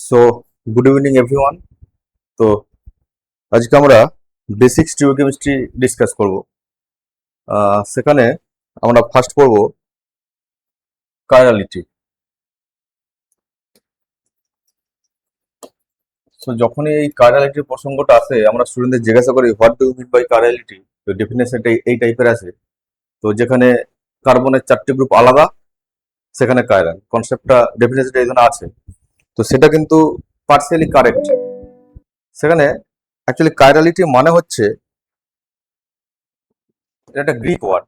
So good evening everyone. তো আজকে আমরা বেসিক স্টিরিওকেমিস্ট্রি ডিসকাস করব। সেখানে আমরা ফার্স্ট করব কাইরালিটি। সো যখনই এই কাইরালিটির প্রসঙ্গটা আসে, আমরা স্টুডেন্টদের জিজ্ঞাসা করি what do you mean by chirality. তো ডেফিনেশনটা এই টাইপের আছে। তো যেখানে কার্বনের 4টে গ্রুপ আলাদা, সেখানে কাইরাল কনসেপ্টটা ডেফিনেশনটা এই জন্য আছে। তো সেটা কিন্তু পার্সিয়ালি কারেক্ট। সেখানে অ্যাকচুয়ালি কাইরালিটি মানে হচ্ছে, এটা একটা গ্রিক ওয়ার্ড,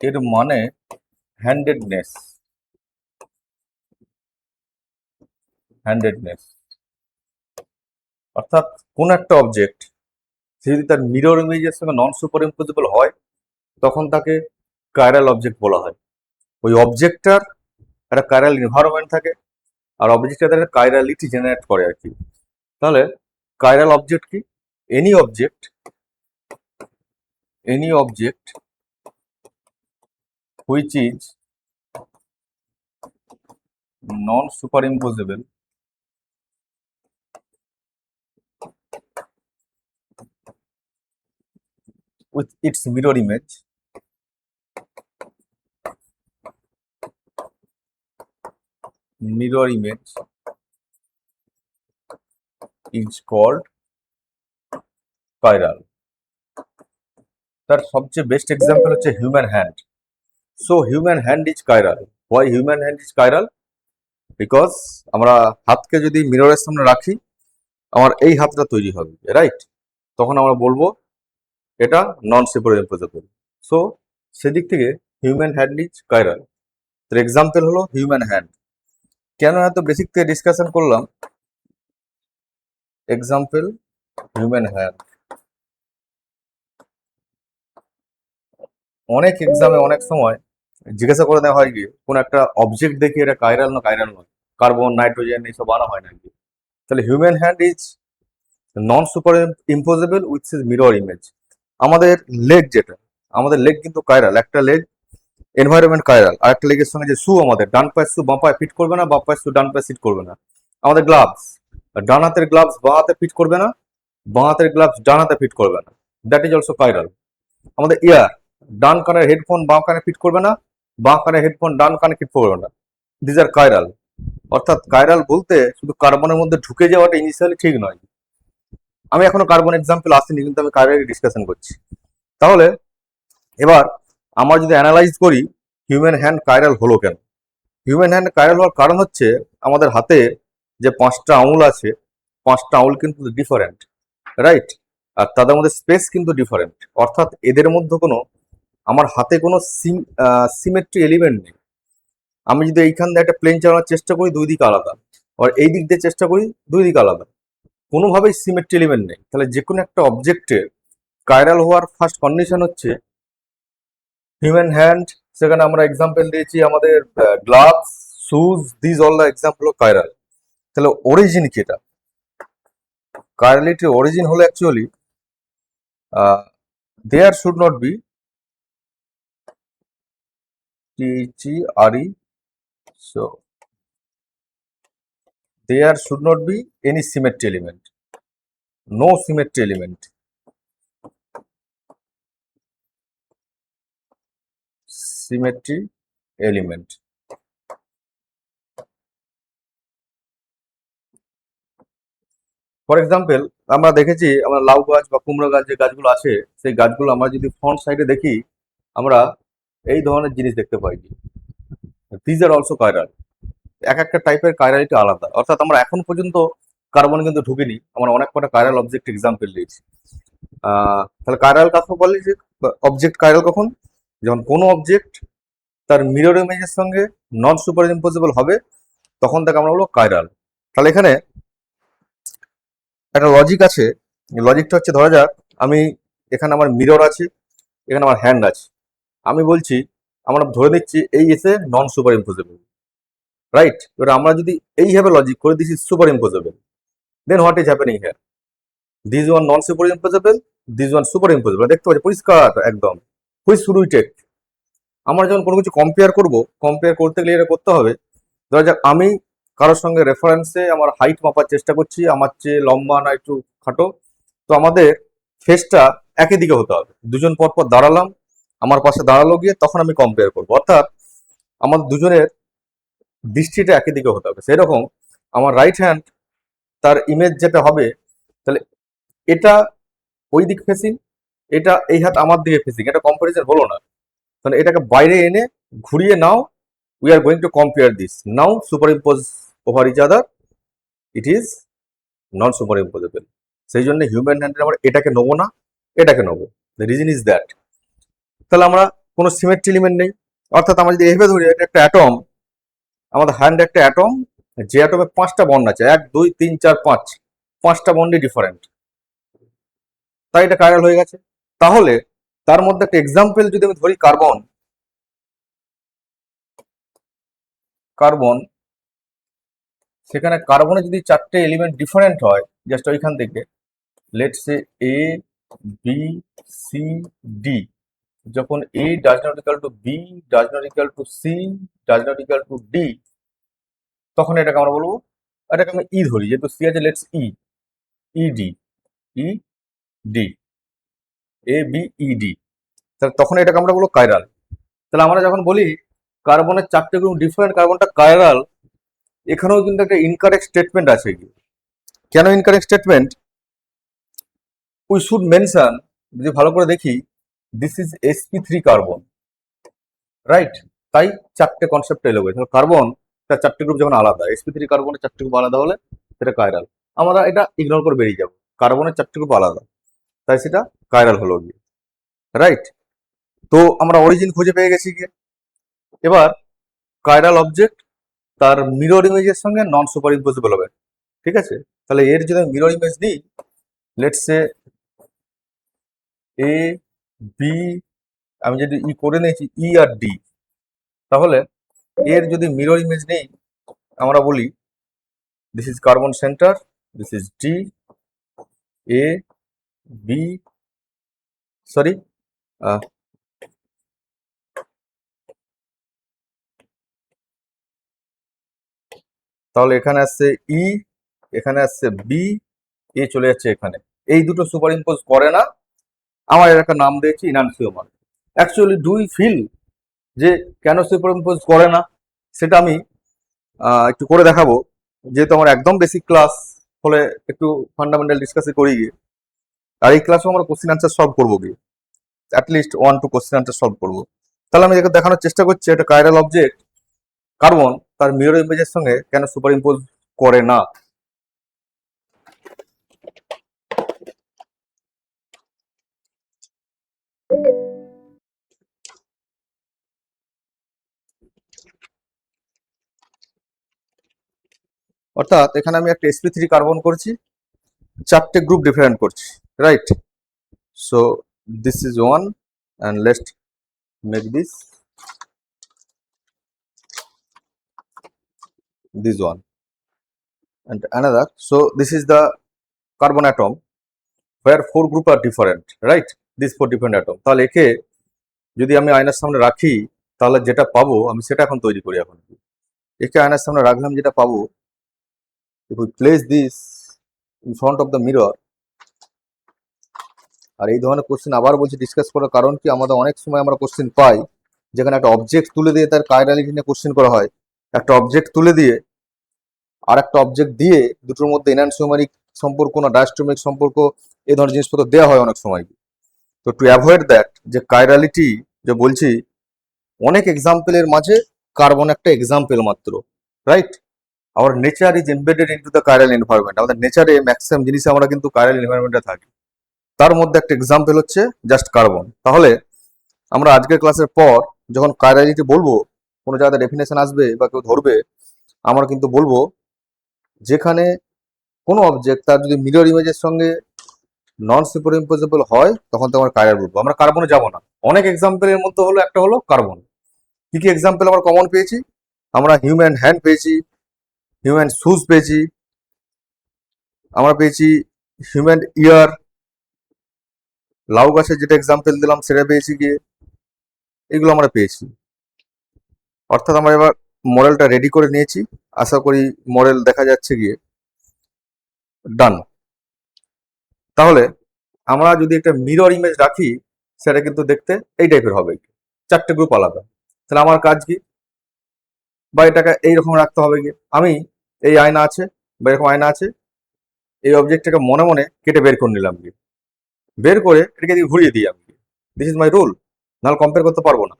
এর মানে হ্যান্ডেডনেস। হ্যান্ডেডনেস অর্থাৎ কোন একটা অবজেক্ট যদি তার মিরর ইমেজের সঙ্গে নন সুপার ইম্পোজেবল হয়, তখন তাকে কাইরাল অবজেক্ট বলা হয়। ওই অবজেক্টটার একটা কাইরাল এনভায়রনমেন্ট থাকে, আর অবজেক্টটা তাদের কাইরালিটি জেনারেট করে আর কি। তাহলে কাইরাল অবজেক্ট কি? Any object which is non superimposable with its mirror image is called chiral. তার সবচেয়ে বেস্ট এক্সাম্পল হচ্ছে human hand. So human hand is chiral. Why human hand is chiral? Because আমরা হাতকে যদি মিররের সামনে রাখি, আমার এই হাতটা তৈরি হবে, রাইট? তখন আমরা বলবো এটা নন সুপার ইম্পোজেবল। সো সেদিক থেকে হিউম্যান হ্যান্ড ইজ কাইরাল। তার এক্সাম্পল হলো হিউম্যান হ্যান্ড। কেন এত বেসিক থেকে ডিসকাশন করলাম? Example human hand. অনেক এক্সামে অনেক সময় জিজ্ঞাসা করে দেওয়া হয় গিয়ে কোন একটা অবজেক্ট দেখি এটা কাইরাল না কাইরাল নয়, কার্বন নাইট্রোজেন এইসব আনা হয় না গিয়ে। তাহলে human hand is non superimposable with is mirror image. আমাদের লেগ যেটা, আমাদের লেগ কিন্তু কাইরাল। একটা লেগ এনভায়রনমেন্ট কাইরাল, আর একটা লেগের সঙ্গে যে শু, আমাদের ডান পায়ের শু বাঁ পায়ে ফিট করবে না, বাঁ পায়ের শু ডান পায়ে ফিট করবে না। আমাদের গ্লাভস, ডান হাতের গ্লাভস বাঁ হাতে ফিট করবে না, বাঁ হাতের গ্লাভস ডান হাতে ফিট করবে না। That is also chiral. আমাদের ইয়ার, ডান কানের হেডফোন বাঁ কানে ফিট করবে না, বাঁ কানের হেডফোন ডান কানে ফিট করবে না। These are chiral. অর্থাৎ কাইরাল বলতে শুধু কার্বনের মধ্যে ঢুকে যাওয়াটা ইনিশিয়ালি ঠিক নয়। আমি এখনো কার্বন এক্সাম্পল আসেনি, কিন্তু আমি কাইরালের ডিসকাশন করছি। তাহলে এবার আমরা যদি অ্যানালাইজ করি হিউম্যান হ্যান্ড কাইরাল হলো কেন। হিউম্যান হ্যান্ড কাইরাল হওয়ার কারণ হচ্ছে আমাদের হাতে যে 5টা আঙুল আছে, 5টা আঙুল কিন্তু ডিফারেন্ট, রাইট? আর তাদের মধ্যে স্পেস কিন্তু ডিফারেন্ট। অর্থাৎ এদের মধ্যে কোনো, আমার হাতে কোনো সিমেট্রি এলিমেন্ট নেই। আমি যদি এইখান দিয়ে একটা প্লেন চালানোর চেষ্টা করি, দুই দিক আলাদা, আর এই দিক দিয়ে চেষ্টা করি, দুই দিক আলাদা, কোনোভাবেই সিমেট্রি এলিমেন্ট নেই। তাহলে যে কোনো একটা অবজেক্টের কাইরাল হওয়ার ফার্স্ট কন্ডিশন হচ্ছে হিউম্যান হ্যান্ড। সেখানে আমরা এক্সাম্পল দিয়েছি আমাদের gloves, shoes, this all the example of chiral. তাহলে অরিজিন কি? এটা কাইরালিটির অরিজিন হলো actually there should not be THERE. So there should not be any symmetry element, no symmetry element. Symmetry element. For example আমরা দেখেছি, আমরা লাউ গাছ বা কুমড়ো গাছ যে গাছগুলো আছে, সেই গাছগুলো আমরা যদি ফ্রন্ট সাইডে দেখি, আমরা এই ধরনের জিনিস দেখতে পাই। These are also chiral. এক একটা টাইপের কাইরালিটি আলাদা। অর্থাৎ আমরা এখন পর্যন্ত কার্বন কিন্তু ঢুকিনি, আমরা অনেক কটা কাইরাল অবজেক্ট এক্সাম্পল দিয়েছি। তাহলে কাইরাল কাকে বলে? যে অবজেক্ট কাইরাল কখন? যখন কোনো অবজেক্ট তার মিরর ইমেজের সঙ্গে নন সুপার ইম্পোজেবল হবে, তখন তাকে আমরা বলবো কাইরাল। তাহলে এখানে একটা লজিক আছে। লজিকটা হচ্ছে, ধরা যাক আমি এখানে আমার মিরর আছে, এখানে আমার হ্যান্ড আছে। আমি বলছি, আমরা ধরে নিচ্ছি এই এসে নন সুপার ইম্পোজেবল, রাইট? এবার আমরা যদি এইভাবে লজিক করে দিচ্ছি superimposable, then what is happening here? This one non superimposable, this one superimposable. দেখতে পাচ্ছি পরিষ্কার একদম। Which should we take? আমরা যখন কোনো কিছু কম্পেয়ার করতে গেলে এটা করতে হবে। ধরা যাক আমি কারোর সঙ্গে রেফারেন্সে আমার হাইট মাপার চেষ্টা করছি, আমার চেয়ে লম্বা না একটু খাটো, তো আমাদের ফেসটা একই দিকে হতে হবে। দুজন পর পর দাঁড়ালাম, আমার পাশে দাঁড়ালো গিয়ে, তখন আমি কম্পেয়ার করবো। অর্থাৎ আমাদের দুজনের দৃষ্টিটা একই দিকে হতে হবে। সেরকম আমার রাইট হ্যান্ড, তার ইমেজ যেটা হবে, তাহলে এটা ওই দিক ফেসিং, এটা এই হাত আমার দিকে ফেসিং, এটা কম্পারিজন হলো না। তাহলে এটাকে বাইরে এনে ঘুরিয়ে নাও, we are going to compare this, now superimpose over each other, it is non superimposable. সেই জন্য হিউম্যান হ্যান্ডের আমরা এটাকে নেবো না, এটাকে নেবো। দ্য রিজন ইজ দ্যাট, তাহলে আমরা কোনো সিমেট্রি এলিমেন্ট নেই। অর্থাৎ আমরা যদি এভাবে ধরি, এটা একটা অ্যাটম, আমাদের হ্যান্ড একটা অ্যাটম, যে অ্যাটমে 5টা বন্ড আছে, 1 2 3 4 5, 5টা বন্ডই ডিফারেন্ট, তাই এটা কাইরাল হয়ে গেছে। তাহলে তার মধ্যে একটা এক্সাম্পল যদি আমি ধরি, কার্বন, কার্বন সেখানে কার্বনে যদি 4টে এলিমেন্ট ডিফারেন্ট হয়, জাস্ট ওইখান থেকে let's say A B C D, যখন A does not equal to B, does not equal to C, does not equal to D, তখন এটাকে আমরা বলবো, এটাকে আমি ই ধরি, যেহেতু সি আছে, let's E, E D, E D, A B E D, তাহলে তখন এটাকে আমরা বলবো কাইরাল। তাহলে আমরা যখন বলি কার্বনের 4টে গ্রুপ ডিফারেন্ট, কার্বনটা কাইরাল, এখানেও কিন্তু একটা ইনকারেক্ট স্টেটমেন্ট আছে। কেন incorrect statement? We should mention, যদি ভালো করে দেখি, this is sp3 carbon, right? তাই 4টে কনসেপ্ট এলো। কার্বন তার 4টে গ্রুপ যখন আলাদা, sp3 কার্বনের 4টে গ্রুপ আলাদা হলে সেটা কাইরাল। আমরা এটা ইগনোর করে বেরিয়ে যাবো, কার্বনের 4টে গ্রুপ আলাদা, তাই সেটা কাইরাল হলো গিয়ে, রাইট? তো আমরা অরিজিন খুঁজে পেয়ে গেছি গিয়ে। এবার কাইরাল অবজেক্ট তার মিরর ইমেজের সঙ্গে নন সুপার ইম্পোজেবল হবে, ঠিক আছে? তাহলে এর যদি মিরর ইমেজ দিই, লেটস সে এ বি, আমি যদি ই করে নিয়েছি ই আর ডি, তাহলে এর যদি মিরর ইমেজ নেই, আমরা বলি this is carbon centre, this is D, A B, sorry, তাহলে এখানে আসছে ই, এখানে আসছে বি, এ চলে যাচ্ছে এখানে। এই দুটো সুপার ইম্পোজ করে না, আমার এর একটা নাম দিয়েছি enantiomer. Actually do you feel যে কেন সুপার ইম্পোজ করে না, সেটা আমি একটু করে দেখাবো। যেহেতু আমার একদম বেসিক ক্লাস, ফলে একটু ফান্ডামেন্টাল ডিসকাসে করি গিয়ে, আর এই ক্লাসও আমরা কোশ্চেন আনসার সলভ করবো গিয়ে, অ্যাটলিস্ট 1-2 কোশ্চেন আনসার সলভ করবো। তাহলে আমি এটাকে দেখানোর চেষ্টা করছি, একটা কাইরাল অবজেক্ট কার্বন তার মিরর ইমেজের সঙ্গে কেন সুপার ইম্পোজ করে না। অর্থাৎ এখানে আমি একটা sp3 কার্বন করছি, 4টে গ্রুপ ডিফারেন্ট করছি, right? So this is one, and let's make this one and another. So this is the carbon atom where 4 group are different, right? These 4 different atom, তাহলে একে যদি আমি আয়নার সামনে রাখি, তাহলে যেটা পাবো আমি সেটা এখন তৈরি করি। এখন একে আয়নার সামনে রাখলাম, যেটা পাবো, if we place this in front of the mirror, আর এই ধরনের কোশ্চেন আবার বলছি ডিসকাস করার কারণ কি, আমাদের অনেক সময় আমরা কোশ্চেন পাই যেখানে একটা অবজেক্ট তুলে দিয়ে তার কাইরালিটি নিয়ে কোশ্চেন করা হয়। একটা অবজেক্ট তুলে দিয়ে আর একটা অবজেক্ট দিয়ে দুটোর মধ্যে এনানসিওমারিক সম্পর্ক না ডায়াস্ট্রোমিক সম্পর্ক, এই ধরনের জিনিসপত্র দেওয়া হয় অনেক সময়। তো টু অ্যাভয়েড দ্যাট, যে কাইরালিটি যে বলছি, অনেক এক্সাম্পলের মাঝে কার্বন একটা এক্সাম্পল মাত্র, right? Hour nature is embedded into the chiral environment. আমাদের নেচারে ম্যাক্সিমাম জিনিসে আমরা কিন্তু কাইরাল এনভায়রনমেন্টে থাকি, তার মধ্যে একটা এক্সাম্পল হচ্ছে জাস্ট কার্বন। তাহলে আমরা আজকের ক্লাসের পর যখন কাইরালিটি বলবো, কোনো জায়গায় ডেফিনেশন আসবে বা কেউ ধরবে, আমরা কিন্তু বলবো যেখানে কোনো অবজেক্ট তার যদি মিরর ইমেজের সঙ্গে নন সুপার ইম্পোজেবল হয়, তখন তো আমরা কাইরাল বলবো, আমরা কার্বনে যাব না। অনেক এক্সাম্পলের মধ্যে হলো একটা হলো কার্বন। কি কি এক্সাম্পল আমরা কমন পেয়েছি? আমরা হিউম্যান হ্যান্ড পেয়েছি, হিউম্যান শুজ পেয়েছি, আমরা পেয়েছি হিউম্যান ইয়ার, লাউ গাছের যেটা এক্সাম্পল দিলাম সেটা পেয়েছি গিয়ে, এগুলো আমরা পেয়েছি। অর্থাৎ আমরা এবার মডেলটা রেডি করে নিয়েছি। আশা করি মডেল দেখা যাচ্ছে গিয়ে ডান। তাহলে আমরা যদি একটা মিরর ইমেজ রাখি, সেটা কিন্তু দেখতে এই টাইপের হবে, চারটে গ্রুপ আলাদা। তাহলে আমার কাজ কি, বা এটাকে এইরকম রাখতে হবে গিয়ে, আমি এই আয়না আছে বা এরকম আয়না আছে, এই অবজেক্টটাকে মনে মনে কেটে বের করে নিলাম গিয়ে, বের করে এটাকে দিয়ে ঘুরিয়ে দিই আমি। দিস ইজ মাই রুল, নাহলে কম্পেয়ার করতে পারবো না।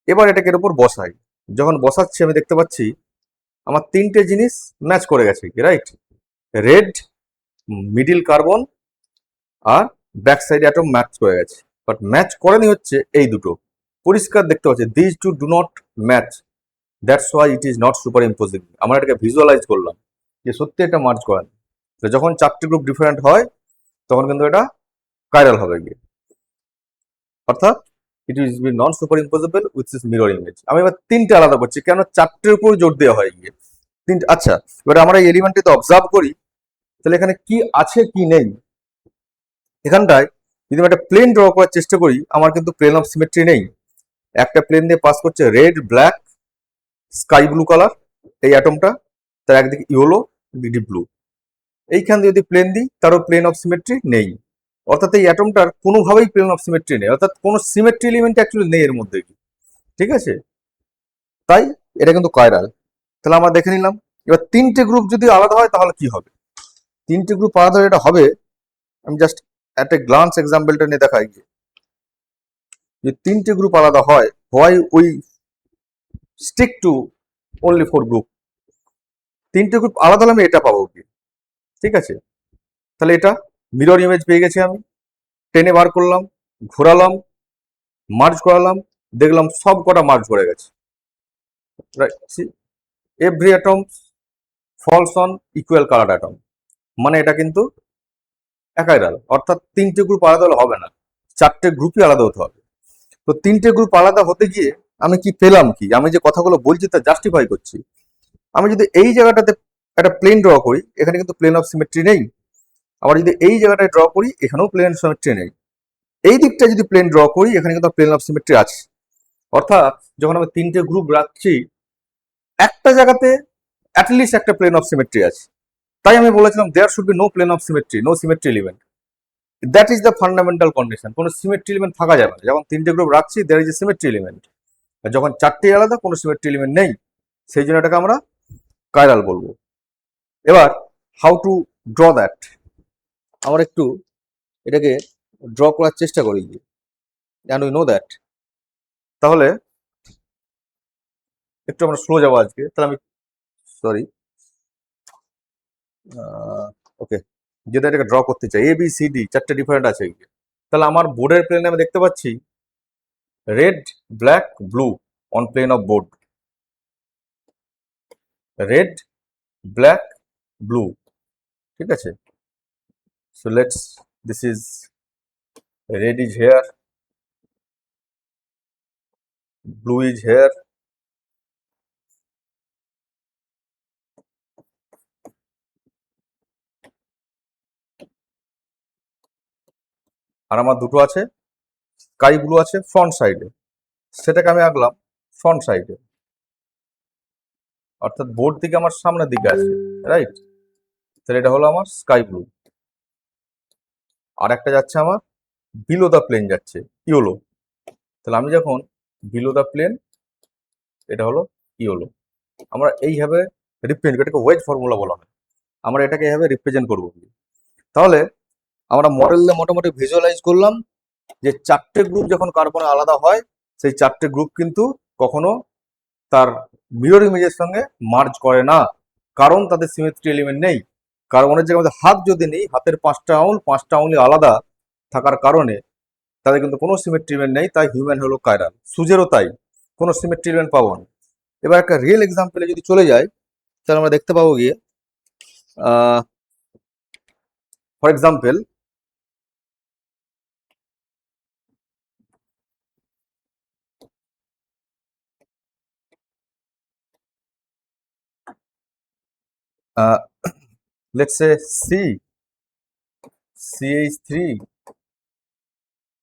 এবার এটাকে এর উপর বসাই। যখন বসাচ্ছি আমি দেখতে পাচ্ছি আমার তিনটে জিনিস ম্যাচ করে গেছে, রাইট? রেড, মিডিল কার্বন আর ব্যাক সাইড অ্যাটম ম্যাচ করে গেছে। বাট ম্যাচ করেনি হচ্ছে এই দুটো, পরিষ্কার দেখতে পাচ্ছি this to do not match, that's why it is not super imposing. আমরা এটাকে ভিজুয়ালাইজ করলাম যে সত্যি এটা মার্চ করেন। তো যখন চারটি গ্রুপ ডিফারেন্ট হয় তখন কিন্তু এটা কাইরাল হবে গিয়ে, অর্থাৎ it is be non superimposable with this mirror image. আমি এবার তিনটে আলাদা করছি, কেন চারটের উপর জোর দেওয়া হয় গিয়ে তিনটে। আচ্ছা, এবার আমরা এই এলিমেন্টটিতে অবজার্ভ করি, তাহলে এখানে কি আছে কি নেই। এখানটায় যদি আমি একটা প্লেন ড্র করার চেষ্টা করি, আমার কিন্তু প্লেন অফ সিমেট্রি নেই। একটা প্লেন দিয়ে পাস করছে red, black, sky blue colour, এই অ্যাটমটা, তার একদিকে ইয়েলো, ডিপ ব্লু। এইখান দিয়ে যদি প্লেন দিই, তারও প্লেন অফ সিমেট্রি নেই। অর্থাৎ এই অ্যাটমটার কোনোভাবেই প্লেন অফ সিমেট্রি নেই, অর্থাৎ কোনো সিমেট্রি এলিমেন্ট অ্যাকচুয়ালি নেই এর মধ্যে, ঠিক আছে? তাই এটা কিন্তু কাইরাল। তাহলে আমরা দেখে নিলাম। এবার তিনটে গ্রুপ যদি আলাদা হয় তাহলে কি হবে। তিনটে গ্রুপ আলাদা যেটা হবে, আমি জাস্ট একটা গ্লান্স এক্সাম্পলটা নিয়ে দেখাই। যে তিনটে গ্রুপ আলাদা হয়, why we stick to only four group. তিনটে গ্রুপ আলাদা হলে আমি এটা পাবো কি, ঠিক আছে? তাহলে এটা মিরর ইমেজ পেয়ে গেছি আমি, টেনে বার করলাম, ঘোরালাম, মার্জ করালাম, দেখলাম সব কটা মার্জ করে গেছে। Every atom falls on equal colour atom, মানে এটা কিন্তু একাইরাল। অর্থাৎ তিনটে গ্রুপ আলাদা হলে হবে না, চারটে গ্রুপই আলাদা হতে হবে। তো তিনটে গ্রুপ আলাদা হতে গিয়ে আমি কি পেলাম, কি আমি যে কথাগুলো বলছি তা জাস্টিফাই করছি। আমি যদি এই জায়গাটাতে একটা প্লেন ড্র করি, এখানে কিন্তু প্লেন অফ সিমেট্রি নেই। আবার যদি এই জায়গাটায় ড্র করি, এখানেও প্লেন অফ সিমেট্রি নেই। এই দিকটা যদি প্লেন ড্র করি, এখানে কিন্তু প্লেন অফ সিমেট্রি আছে। অর্থাৎ যখন আমি তিনটে গ্রুপ রাখছি, একটা জায়গাতে অ্যাটলিস্ট একটা প্লেন অফ সিমেট্রি আছে। তাই আমি বলেছিলাম there should be no plane of symmetry, no symmetry element. That is the fundamental condition. কোনো সিমেট্রি এলিমেন্ট থাকা যাবে না। যখন তিনটে গ্রুপ রাখছি, there is a symmetry element. আর যখন চারটে আলাদা, কোনো সিমেট্রি এলিমেন্ট নেই, সেই জন্য এটাকে আমরা কাইরাল বলবো। এবার হাউ টু ড্র দ্যাট, আমরা একটু এটাকে ড্র করার চেষ্টা করি, অ্যান্ড উই নো দ্যাট। তাহলে একটু আমরা স্লো যাবো আজকে, তাহলে আমি সরি, ওকে, যেটা এটাকে ড্র করতে চাই, এ বি সি ডি চারটে ডিফারেন্ট আছে। তাহলে আমার বোর্ডের প্লেনে আমি দেখতে পাচ্ছি red, black, blue on plane of board. Red, black, blue, ঠিক আছে? So let's, this is red is here, blue is here, আর আমার দুটো আছে স্কাই ব্লু আছে ফ্রন্ট সাইডে, সেটাকে আমি আঁকলাম ফ্রন্ট সাইডে, অর্থাৎ বোর্ড থেকে আমার সামনের দিকে আছে, রাইট? তাহলে এটা হলো আমার স্কাই ব্লু। আর একটা যাচ্ছে আমার বিলো দ্য প্লেন যাচ্ছে ইয়েলো। তাহলে আমি যখন বিলো দ্য প্লেন, এটা হলো ইয়েলো। আমরা এইভাবে রিপ্রেজেন্ট, এটাকে ওয়েজ ফর্মুলা বলা হয়, আমরা এটাকে এইভাবে রিপ্রেজেন্ট করবো। তাহলে আমরা মডেলে মোটামুটি ভিজুয়ালাইজ করলাম যে চারটে গ্রুপ যখন কার্বনে আলাদা হয়, সেই চারটে গ্রুপ কিন্তু কখনো তার মিরর ইমেজের সঙ্গে মার্জ করে না, কারণ তাদের সিমেট্রি এলিমেন্ট নেই। কার্বনের জায়গায় আমাদের হাত যদি নেই, হাতের পাঁচটা আঙুল আলাদা থাকার কারণে তাদের কিন্তু কোনো সিমেট্রি এলিমেন্ট নেই। তাই হিউম্যান হলো কাইরাল। সুজেরও তাই, কোনো সিমেট্রি এলিমেন্ট পাবো না। এবার একটা রিয়েল এক্সাম্পলে যদি চলে যাই, তাহলে আমরা দেখতে পাবো গিয়ে for example, let's say CH3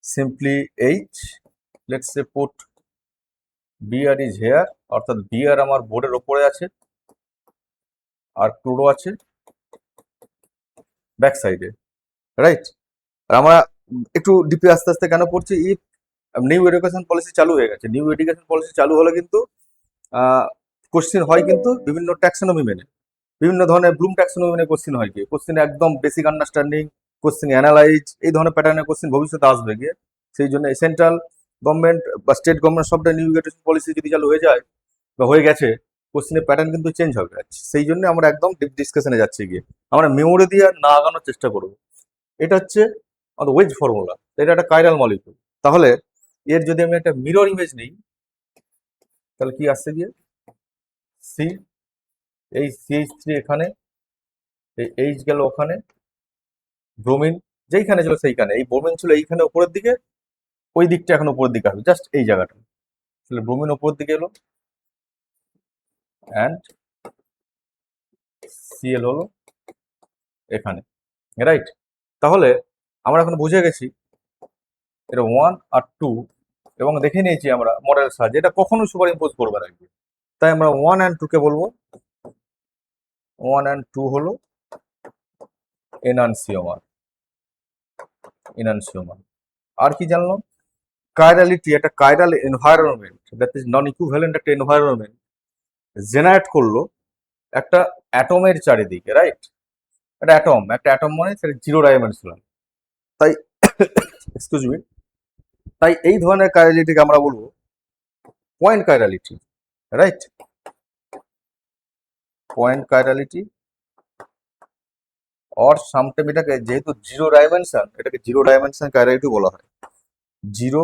simply H, let's say put BR is here, অর্থাৎ বিআর আমার বোর্ডের ওপরে আছে আর ক্লোরো আছে ব্যাক সাইডে, রাইট? আর আমরা একটু ডিপে আস্তে আস্তে কেন পড়ছি, ইফ নিউ এডুকেশন পলিসি চালু হয়ে গেছে, নিউ এডুকেশন পলিসি চালু হলে কিন্তু কোশ্চিন হয় কিন্তু বিভিন্ন ট্যাক্সোনমি মেনে, বিভিন্ন ধরনের ব্লুম ট্যাক্সোনমি মেনে কোশ্চিন হয় গিয়ে, কোশ্চিন একদম বেসিক আন্ডারস্ট্যান্ডিং, কোশ্চিন অ্যানালাইজ, এই ধরনের প্যাটার্নের কোশ্চিন ভবিষ্যতে আসবে গিয়ে। সেই জন্য সেন্ট্রাল গভর্নমেন্ট বা স্টেট গভর্নমেন্ট সবটা নিউ এডুকেশন পলিসি যদি চালু হয়ে যায় বা হয়ে গেছে, কোশ্চিনের প্যাটার্ন কিন্তু চেঞ্জ হবে। সেই জন্য আমরা একদম ডিপ ডিসকাশনে যাচ্ছি গিয়ে, আমরা মেমোরি দিয়ে না আগানোর চেষ্টা করবো। এটা হচ্ছে আমাদের ওয়েজ ফর্মুলা, এটা একটা কাইরাল মলিকুল। তাহলে এর যদি আমি একটা মিরর ইমেজ নিই, তাহলে কি আসছে গিয়ে, সি, এই CH3 এখানে, এই এইচ গেল ওখানে, ব্রোমিন যেইখানে ছিল সেইখানে, এই ব্রোমিন ছিল এইখানে উপরের দিকে, ওই দিকটা এখন উপরের দিকে আসবে, জাস্ট এই জায়গাটা। তাহলে ব্রোমিন উপরের দিকে এলো অ্যান্ড Cl হলো এখানে, রাইট? তাহলে আমরা এখন বুঝে গেছি এটা 1 আর 2, এবং দেখে নিয়েছি আমরা মডেল সাহায্যে এটা কখনো সুপার ইম্পোজ করবে না। তাই আমরা 1 অ্যান্ড 2 কে বলবো 1 অ্যান্ড 2 হলো এনানসিওমার, এনানসিওমার। আর কি জানলাম, কাইরালিটি, একটা chiral environment, that is non equivalent একটা এনভায়রনমেন্ট জেনারেট করলো একটা অ্যাটমের চারিদিকে, রাইট? একটা অ্যাটম মানে সেটা জিরো ডাইমেনশনাল। তাই এক্সকিউজ মি, তাই এই ধরনের কাইরালিটিকে আমরা বলবো point chirality, right? Point chirality, or sometime এটাকে যেহেতু জিরো ডাইমেনশন, এটাকে জিরো ডাইমেনশন কাইরালিটি বলা হয়, জিরো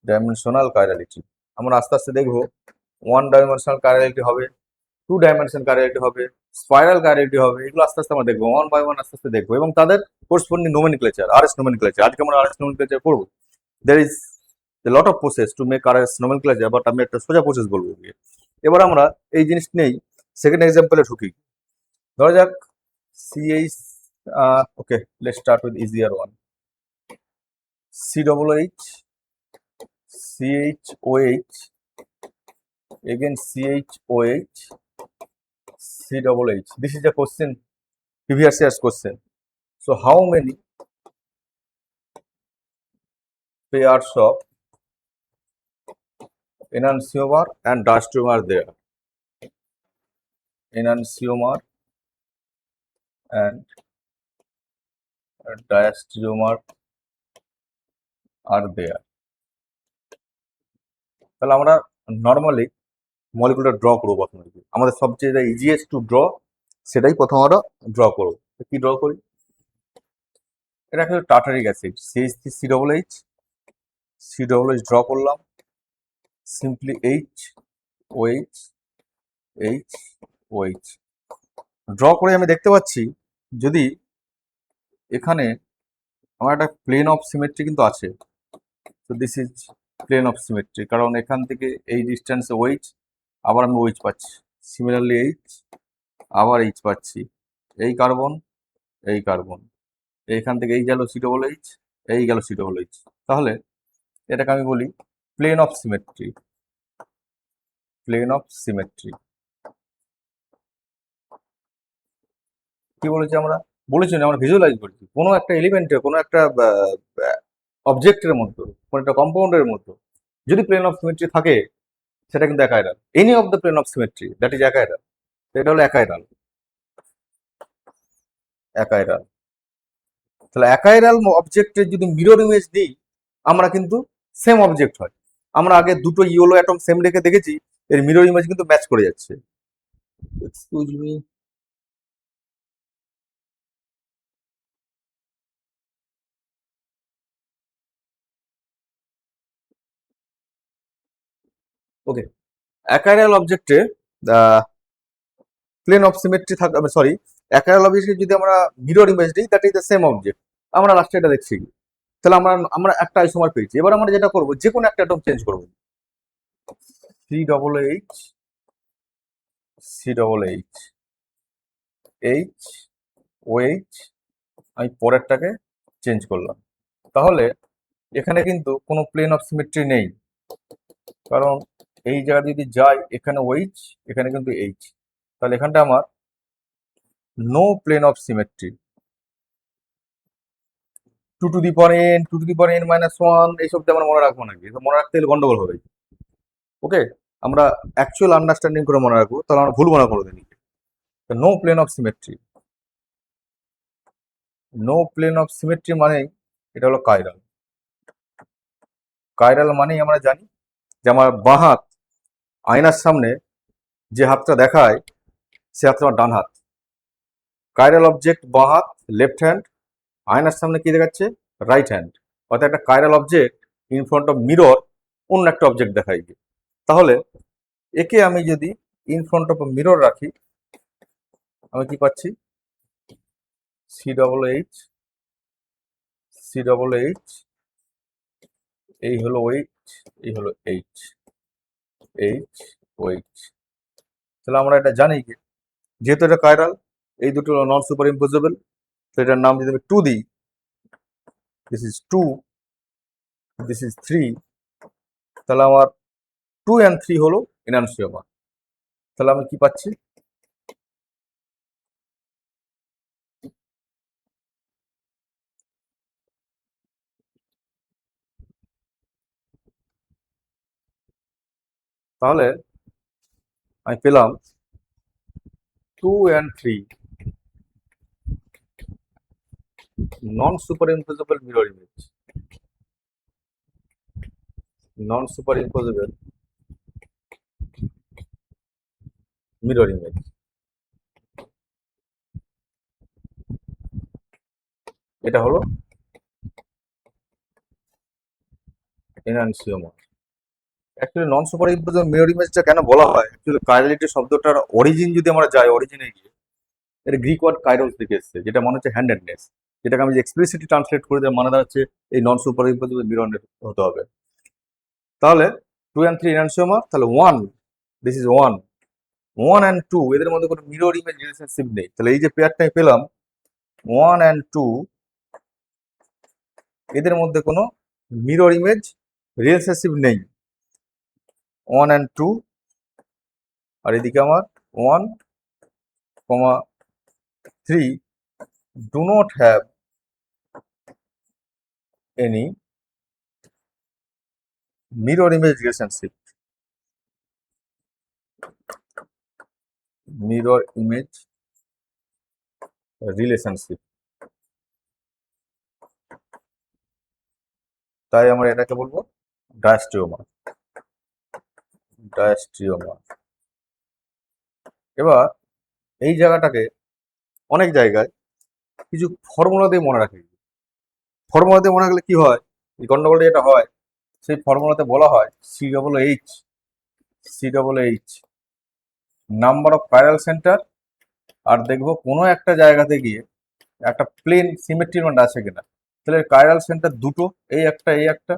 ডাইমেনশনাল কাইরালিটি। আমরা আস্তে আস্তে দেখবো 1 ডাইমেনশনাল কাইরালিটি হবে, 2 ডাইমেনশন কাইরালিটি হবে, স্পাইরাল কাইরালিটি হবে, এগুলো আস্তে আস্তে আমরা দেখবো, 1 বাই 1 আস্তে আস্তে দেখবো, এবং তাদের কোর্সপন্ডিং নোমেনক্লেচার, আরএস নোমেনক্লেচার, আজকে আমরা আরএস নোমেনক্লেচার পড়বো। There is a lot of process to make RS nomenclature, but আমি একটা সোজা প্রসেস বলবো। এবার আমরা এই জিনিস নিয়েই সেকেন্ড এক্সাম্পলে ঢুকি। ধরা যাক CH, okay, let's start with easier one, COOH, CHOH, again CHOH, COOH. This is a question, previous year's question. So how many pairs of enantiomer and diastereomer are there? Enantiomer and diastereomer are there. তাহলে আমরা normally মলিকুলটা draw করবো প্রথমে, আমাদের সবচেয়ে easiest two draw সেটাই প্রথম আমরা draw করবো। কি ড্র করি, এটা কিন্তু tartaric acid, CH3COOH, COOH draw করলাম, সিম্পলি HOH, HOH ড্র করে আমি দেখতে পাচ্ছি যদি এখানে আমার একটা প্লেন অফ সিমেট্রি কিন্তু আছে, তো this is plane of symmetry, কারণ এখান থেকে এই ডিস্টেন্সে OH, আবার আমি OH পাচ্ছি, সিমিলারলি H, আবার H পাচ্ছি, এই কার্বন, এই কার্বন, এইখান থেকে এই গেল COOH, এই গেল COOH। তাহলে এটাকে আমি বলি plane of symmetry, plane of symmetry. কি বলেছি আমরা, বলেছি না, আমরা ভিজুয়ালাইজ করছি কোনো একটা এলিমেন্টের, কোনো একটা অবজেক্টের মধ্যে, কোনো একটা কম্পাউন্ডের মধ্যে যদি প্লেন অফ সিমেট্রি থাকে, সেটা কিন্তু achiral, any of the plane of symmetry that is achiral. এটা হলো একাইরাল, একাইরাল। তাহলে একাইরাল অবজেক্টের যদি মিরর ইমেজ দিই, আমরা কিন্তু সেম অবজেক্ট হয়। আমরা আগে দুটো ইয়েলো অ্যাটম সেম রেখে দেখেছি, এর মিরর ইমেজ কিন্তু ম্যাচ করে যাচ্ছে। এক্সকিউজ মি, ওকে, একাইরাল অবজেক্টে প্লেন অফ সিমেট্রি থাকে, সরি, একাইরাল অবজেক্টে যদি আমরা মিরর ইমেজ দিই, that is the same object. আমরা লাস্টে এটা দেখছি, তাহলে আমরা আমরা একটা আইসোমার পেয়েছি। এবার আমরা যেটা করবো, যে কোনো একটা অ্যাটম চেঞ্জ করবো, COOH, COOH, HOH, আমি পরেরটাকে চেঞ্জ করলাম। তাহলে এখানে কিন্তু কোনো প্লেন অফ সিমেট্রি নেই, কারণ এই জায়গা যদি যাই এখানে ওইচ, এখানে কিন্তু এইচ, তাহলে এখানটা আমার no plane of symmetry. Two to the power n minus one এইসব দিয়ে আমরা মনে রাখবো নাকি? তো মনে রাখতে গেলে গন্ডগোল হবে। ওকে, আমরা অ্যাকচুয়াল আন্ডারস্ট্যান্ডিং করে মনে রাখবো, তাহলে আমরা ভুলবো না কোনোদিন। No plane of symmetry, no plane of symmetry মানেই এটা হলো কাইরাল। কাইরাল মানেই আমরা জানি যে আমার বাঁ হাত আয়নার সামনে যে হাতটা দেখায় সে হাতটা আমার ডান হাত। কাইরাল অবজেক্ট বাঁ হাত, লেফট হ্যান্ড, আয়নার সামনে কি দেখাচ্ছে? Right hand. অর্থাৎ একটা chiral object in front of mirror অন্য একটা অবজেক্ট দেখাই। তাহলে একে আমি যদি ইন ফ্রন্ট অফ মিরর রাখি, আমি কি পাচ্ছি? C double H, C double H, এই হলো এইচ, এই হলো এইচ, এইচ এইচ। তাহলে আমরা এটা জানি কি, যেহেতু এটা কাইরাল, এই দুটো নন সুপার ইম্পোজেবল, তো এটার নাম যদি আমি টু দিই, this is two, this is three, তাহলে আমার টু অ্যান্ড থ্রি হলো এনানসিওমার। তাহলে আমি কি পাচ্ছি? তাহলে আমি পেলাম two and three non superimposable mirror image, non superimposable mirror image. এটা হলো enantiomer. Actually non superimposable mirror ইমেজটা কেন বলা হয়? অ্যাকচুয়ালি কাইরালিটি শব্দটার অরিজিন যদি আমরা যাই, অরিজিনে গিয়ে এটা গ্রিক ওয়ার্ড কাইরোস থেকে এসেছে, যেটা মানে হচ্ছে হ্যান্ডেডনেস। যেটাকে আমি এক্সপ্লিসিটলি ট্রান্সলেট করে দেওয়ার মানে দাঁড়াচ্ছে এই নন সুপার ইম্পোজেবল মিরর হতে হবে। তাহলে টু অ্যান্ড থ্রি এনানসিওমার, তাহলে one, this is one, one and two এদের মধ্যে কোনো মিরর ইমেজ রিলেশনশিপ নেই। তাহলে এই যে পেয়ারটাই পেলাম ওয়ান অ্যান্ড টু, এদের মধ্যে কোনো মিরর ইমেজ রিলেশনশিপ নেই। ওয়ান অ্যান্ড টু, আর এদিকে আমার one comma three do not have any mirror image relationship, mirror image relationship। তাই আমরা এটাকে বলবো ডায়াস্ট্রিওমা, ডায়াস্ট্রিওমা। এবার এই জায়গাটাকে অনেক জায়গায় কিছু ফর্মুলা দিয়ে মনে রাখে। ফর্মুলা দিয়ে মনে রাখলে কি হয়, এই গন্ডগোলটা যেটা হয়, সেই ফর্মুলাতে বলা হয় C double H, C double H number of chiral centre, আর দেখবো কোনো একটা জায়গাতে গিয়ে একটা প্লেন সিমেট্রি এলিমেন্ট আছে কিনা। তাহলে কাইরাল সেন্টার দুটো, এই একটা এই একটা,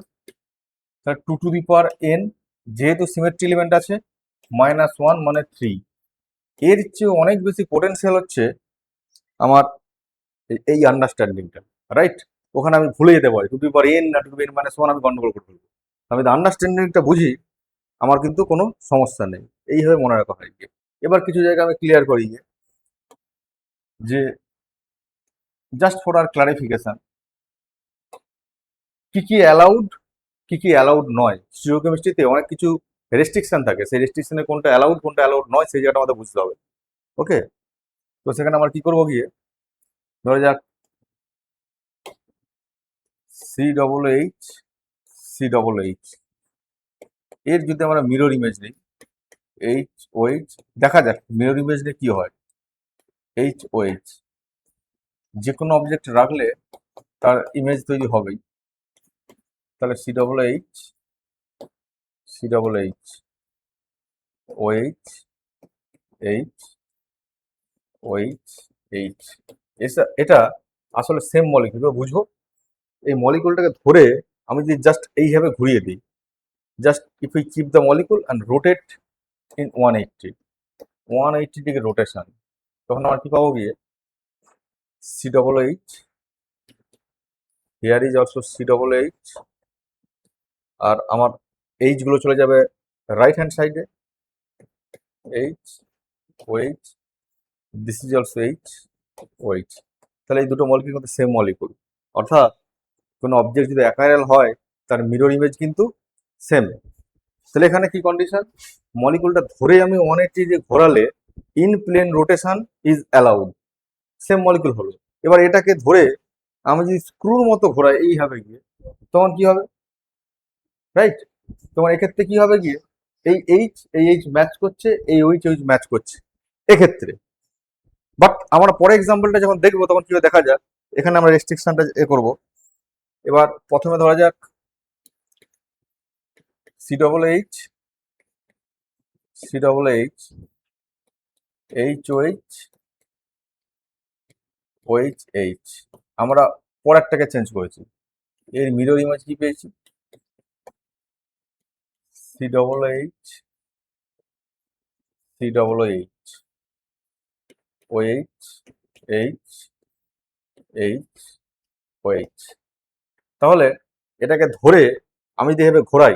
তাহলে two to the power n, যেহেতু সিমেট্রি এলিমেন্ট আছে, মাইনাস ওয়ান মানে থ্রি। এর চেয়ে অনেক বেশি পোটেনশিয়াল হচ্ছে আমার এই আন্ডারস্ট্যান্ডিংটা, রাইট? ওখানে আমি ভুলে যেতে পারি two to the power n না two to the minus one, আমি গন্ডগোল করে ফেলবো। আমি যদি আন্ডারস্ট্যান্ডিংটা বুঝি, আমার কিন্তু কোনো সমস্যা নেই। এইভাবে মনে রাখা হয় গিয়ে। এবার কিছু জায়গা আমি ক্লিয়ার করি গিয়ে, যে জাস্ট ফর আর ক্লারিফিকেশন, কি কি অ্যালাউড, কি কি অ্যালাউড নয়। স্টিরিওকেমিস্ট্রিতে অনেক কিছু রেস্ট্রিকশন থাকে, সেই রেস্ট্রিকশনে কোনটা অ্যালাউড কোনটা অ্যালাউড নয় সেই জায়গাটা আমাদের বুঝতে হবে। ওকে, তো সেখানে আমরা কি করবো গিয়ে, ধরা যাক C double H, C double H, এর যদি আমরা মিরর ইমেজ নিই, এইচ ও এইচ, দেখা যাক মিরর ইমেজ নিয়ে কি হয়। এইচ ও এইচ যে কোনো অবজেক্ট রাখলে তার ইমেজ তৈরি হবেই। তাহলে C double H, C double H, O H, H, O H, H, এটা আসলে সেম মলিকিউল, বুঝবো। এই মলিকুলটাকে ধরে আমি যদি জাস্ট এইভাবে ঘুরিয়ে দিই, just if we keep the molecule and rotate in 180, 180 degree rotation, তখন আমার কি পাবো গিয়ে, C double H, here is also C double H, আর আমার এইচ গুলো চলে যাবে রাইট হ্যান্ড সাইডে, H OH, this is also H OH. তাহলে এই দুটো মলিকুল কিন্তু সেম মলিকুল, অর্থাৎ কোনো অবজেক্ট যদি অ্যাকাইরাল হয় তার মিরর ইমেজ কিন্তু সেম। তাহলে এখানে কি কন্ডিশন, মলিকুলটা ধরে আমি 180 যে ঘোরালে in plane rotation is allowed, same molecule হলো। এবার এটাকে ধরে আমি যদি স্ক্রুর মতো ঘোরাই এইভাবে গিয়ে, তখন কি হবে, রাইট? তোমার এক্ষেত্রে কি হবে গিয়ে, এই এইচ ম্যাচ করছে, এই ওইচ ম্যাচ করছে এক্ষেত্রে। বাট আমরা পরে এক্সাম্পলটা যখন দেখবো তখন কি দেখা যাক, এখানে আমরা রেস্ট্রিকশনটা করব। এবার প্রথমে ধরা যাক C double H, C double H, H OH, OH H. আমরা পরেরটাকে চেঞ্জ করেছি, এর মিরর ইমেজ কি পেয়েছি, C double H, C double H, OH, H, H, OH. তাহলে এটাকে ধরে আমি যদি এভাবে ঘোরাই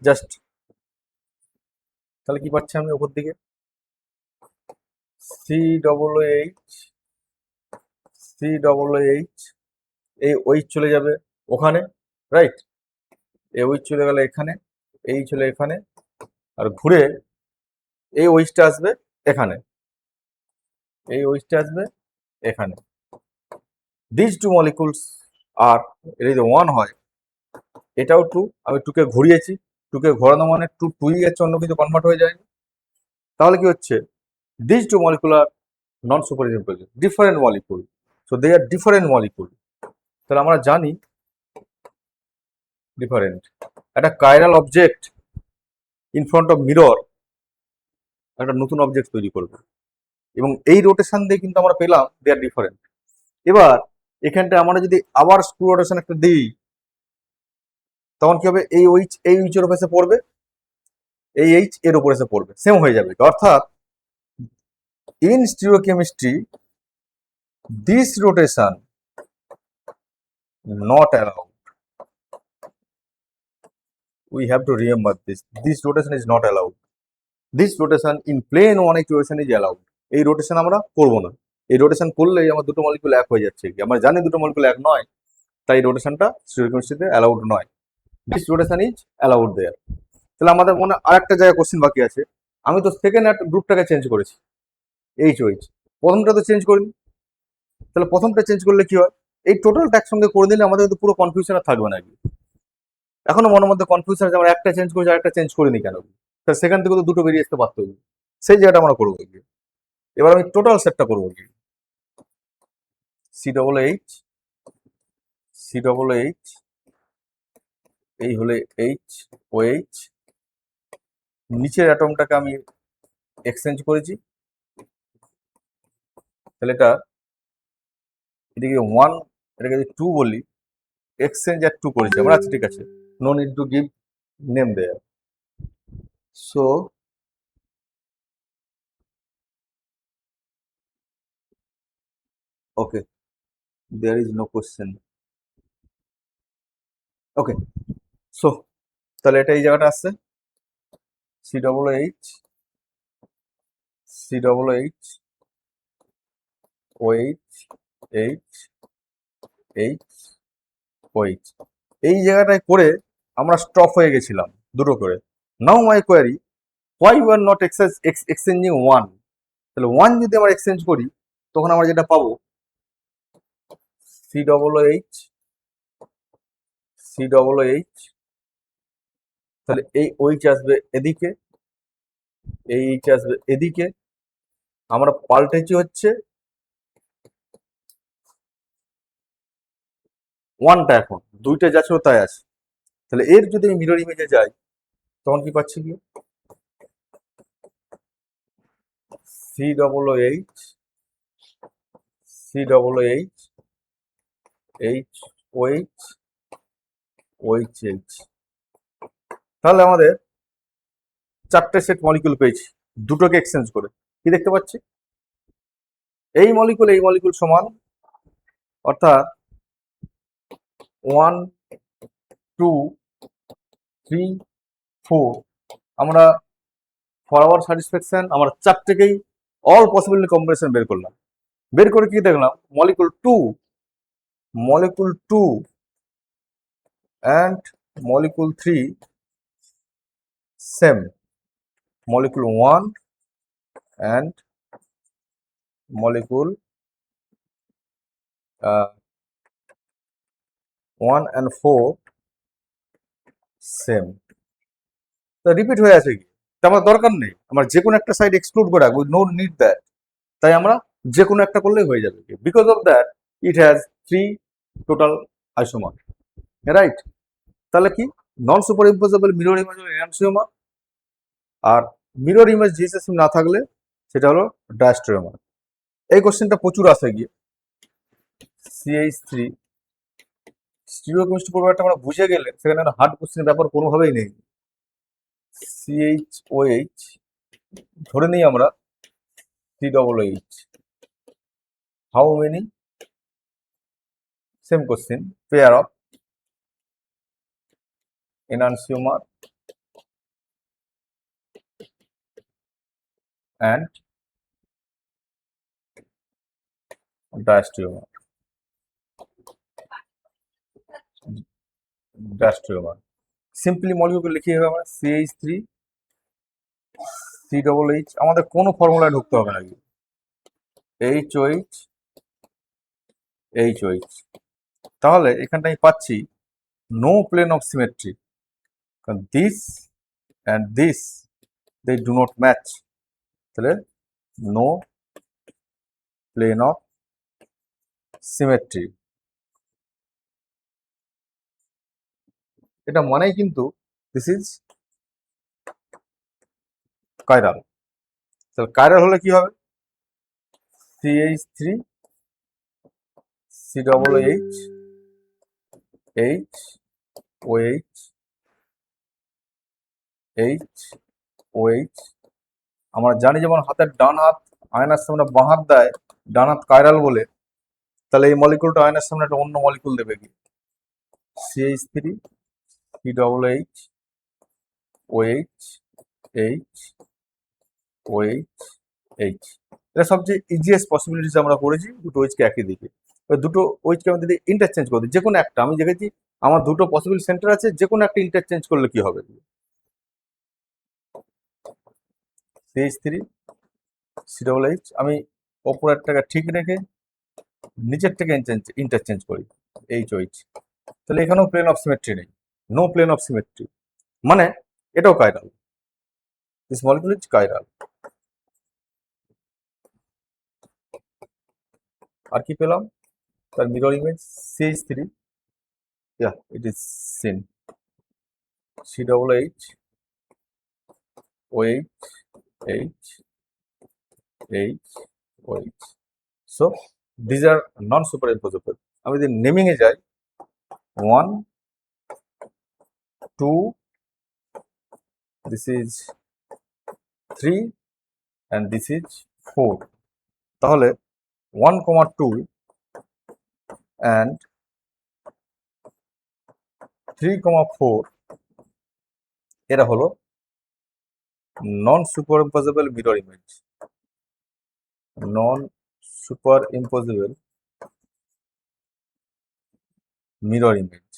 জাস্ট, তাহলে কি পাচ্ছি আমি উপর দিকে, C double H, C double H, এই ওইচ চলে যাবে ওখানে, রাইট? এই ওইচ চলে গেলে এখানে, এই চলে এখানে, আর ঘুরে এই ওইচটা আসবে এখানে, এই ওইচটা আসবে এখানে। দিস টু মলিকুলস আর, এটা যদি 1 হয় এটাও 2, আমি 2কে ঘুরিয়েছি, 2কে ঘোরানো মানে 2 2ই যাচ্ছে, অন্য কিছু কনভার্ট হয়ে যায়। তাহলে কি হচ্ছে, this two molecular non superimposing different molecule, so they are different molecule. তাহলে আমরা জানি ডিফারেন্ট, একটা chiral object in front of mirror একটা নতুন অবজেক্ট তৈরি করবে, এবং এই রোটেশন দিয়ে কিন্তু আমরা পেলাম দে আর ডিফারেন্ট। এবার এখানটা আমরা যদি আবার স্ক্রু রোটেশন একটা দিই, তখন কি হবে, এই এইচের উপর এসে পড়বে, এই এইচ এর উপর এসে পড়বে, সেম হয়ে যাবে। অর্থাৎ in stereochemistry this rotation not allowed. We have to remember this. This rotation is not allowed. This rotation in plane 180 rotation is allowed. এই রোটেশন আমরা করব না, এই রোটেশন করলেই আমার দুটো মলিকুল এক হয়ে যাচ্ছে। আমরা জানি দুটো মলিকুল এক নয়, তাই রোটেশনটা স্টিরিওকেমিস্ট্রিতে অ্যালাউড নয়। দিস রোটেশন ইজ অ্যালাউড দেয়ার। তাহলে আমাদের মনে আরেকটা জায়গায় কোশ্চেন বাকি আছে, আমি তো সেকেন্ড গ্রুপটাকে চেঞ্জ করেছি, এইচ ওইচ, প্রথমটা তো চেঞ্জ করিনি। তাহলে প্রথমটা চেঞ্জ করলে কি হয়, এই টোটালটা একসঙ্গে করে দিলে আমাদের কিন্তু পুরো কনফিউশন আর থাকবে না। এখনো মনের মধ্যে কনফিউশন আছে, আমরা একটা চেঞ্জ করেছি আরেকটা চেঞ্জ করিনি কেন, তাহলে সেখান থেকে তো দুটো বেরিয়ে আসতে পারতো, সেই জায়গাটা আমরা করবো গিয়ে। এবার আমি টোটাল সেটটা করবো গিয়ে, C double H, C double H, এই হলে এইচ ও এইচ, নিচের অ্যাটমটাকে আমি এক্সচেঞ্জ করেছি, তাহলে এটা এদিকে 1, এটাকে যদি 2 বলি, এক্সচেঞ্জ আর 2 করেছি আমরা। আচ্ছা ঠিক আছে, no need to give name there. So okay, there is no question. Okay, so তাহলে এটা এই জায়গাটা আসছে, C double H, C double H, OH, H, H, OH. এই জায়গাটায় করে আমরা স্টপ হয়ে গেছিলাম দুটো করে। Now my query, why you are not exchanging 1? তাহলে 1 যদি আমরা এক্সচেঞ্জ করি তখন আমরা যেটা পাবো, C double H, C double H, তাহলে এই ওইচ আসবে এদিকে, এই এইচ আসবে এদিকে, আমরা পাল্টেছি হচ্ছে 1টা, এখন 2টা যা ছিল তাই আছে। তাহলে এর যদি মিরর ইমেজে যাই তখন কি পাচ্ছি কি, C double H, C double H, H OH, OH H. তাহলে আমাদের 4টে সেট মলিকুল পেয়েছি দুটোকে এক্সচেঞ্জ করে। কি দেখতে পাচ্ছি, এই মলিকুল সমান, অর্থাৎ 1 2 3, 4 আমরা ফর আওয়ার স্যাটিসফ্যাকশন আমরা চারটেকেই অল পসিবল কম্বিনেশন বের করলাম। বের করে কি দেখলাম, molecule 2 and molecule 3 same, molecule 1 and molecule 1 and 4 same. তা রিপিট হয়ে আছে কি, তা আমার দরকার নেই, আমার যে কোনো একটা সাইড এক্সক্লুড করে রাখবো, নো নিড দ্যাট। তাই আমরা যে কোনো একটা করলেই হয়ে যাবে, because of that it has 3 total isomer, right. তাহলে কি, নন সুপার ইম্পোজেবল মিরর ইমেজ হলো এনানসিওমার, আর মিরর ইমেজ জিএসএসএম না থাকলে সেটা হলো ডায়াস্টেরিওমার। এই কোশ্চেনটা প্রচুর আসে গিয়ে, CH3 স্টিরিওকেমিস্ট্রি পড়বে একটা আমরা বুঝে গেলে সেখানে হার্ড কোশ্চেনের ব্যাপার কোনোভাবেই নেই। CHOH ধরে নিই আমরা COOH, how many, same question, pair of enantiomer and diastereomer. Simply মলিকিউলকে লিখে হবে আমরা CH3 COOH, আমাদের কোনো ফর্মুলায় ঢুকতে হবে না, HOH। তাহলে এখানটা আমি পাচ্ছি নো প্লেন অফ সিমেট্রি, কারণ this and this they do not match, তাহলে নো প্লেন অফ সিমেট্রি। এটা মানেই কিন্তু দিস ইজ কাইরাল। তাহলে কাইরাল হলে কি হবে, CH3 COOH HOH HOH। আমরা জানি যেমন হাতের ডান হাত আয়নার সামনে বাঁ হাত দেয়, ডান হাত কাইরাল বলে, তাহলে এই মলিকুলটা আয়নার সামনে একটা অন্য মলিকুল দেবে কি, CH3 COOH OH এটা সবচেয়ে ইজিয়েস্ট পসিবিলিটিস আমরা করেছি, দুটো ওইচকে একই দিকে। দুটো ওইচকে আমি যদি ইন্টারচেঞ্জ করে দিই, যে কোনো একটা, আমি দেখেছি আমার দুটো পসিবল সেন্টার আছে, যে কোনো একটা ইন্টারচেঞ্জ করলে কি হবে, CH3 COOH আমি ওপরেরটাকে ঠিক রেখে নিচের থেকে ইন্টারচেঞ্জ করি HOH, তাহলে এখানেও প্লেন অফ সিমেট্রি নেই, নো প্লেন অফ সিমেট্রি, মানে এটাও chiral, this molecule is chiral. আর কি পেলাম, তার mirror image CH3, yeah it is seen, COOH OH OH। So these are non superimposable। আমি যদি নেমিং এ যাই, 1 2 this is 3 and this is 4, তাহলে 1, 2 and 3, 4 এরা হলো non superimposable mirror image, non superimposable mirror image.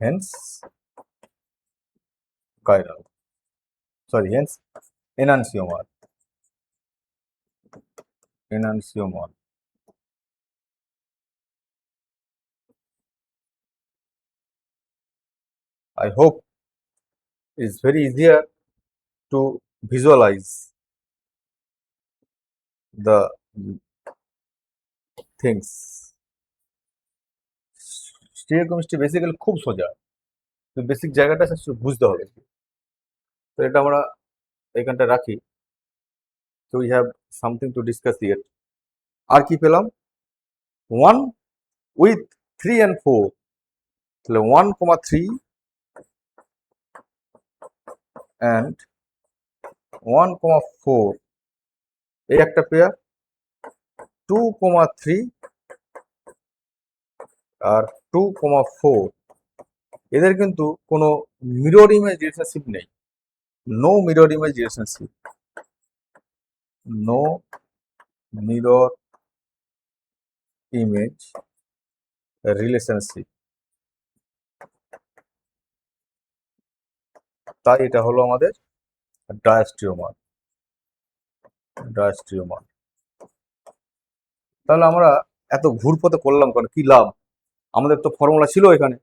Hence chiral, sorry, hence enantiomer। I hope it's very easier to visualize the things। Stereochemistry basically খুব সোজা, basic জায়গাটা বুঝতে হবে। তো এটা আমরা এখানটা রাখি, তো we have something to discuss here. আর কি পেলাম, 1 উইথ 3 and 4, তাহলে 1, 3 and 1, 4 এই একটা পেয়ার, 2, 3 আর 2,4 এদের কিন্তু কোনো মিরর ইমেজ রিলেশনশিপ নেই, no mirror image relationship, no mirror image relationship. তাই এটা হলো আমাদের ডায়াস্ট্রিওমার। ডায়াস্ট্রিওমার। তাহলে আমরা এত ঘুরপথে করলাম কারণ কি লাভ? আমাদের তো ফর্মুলা ছিল এখানে,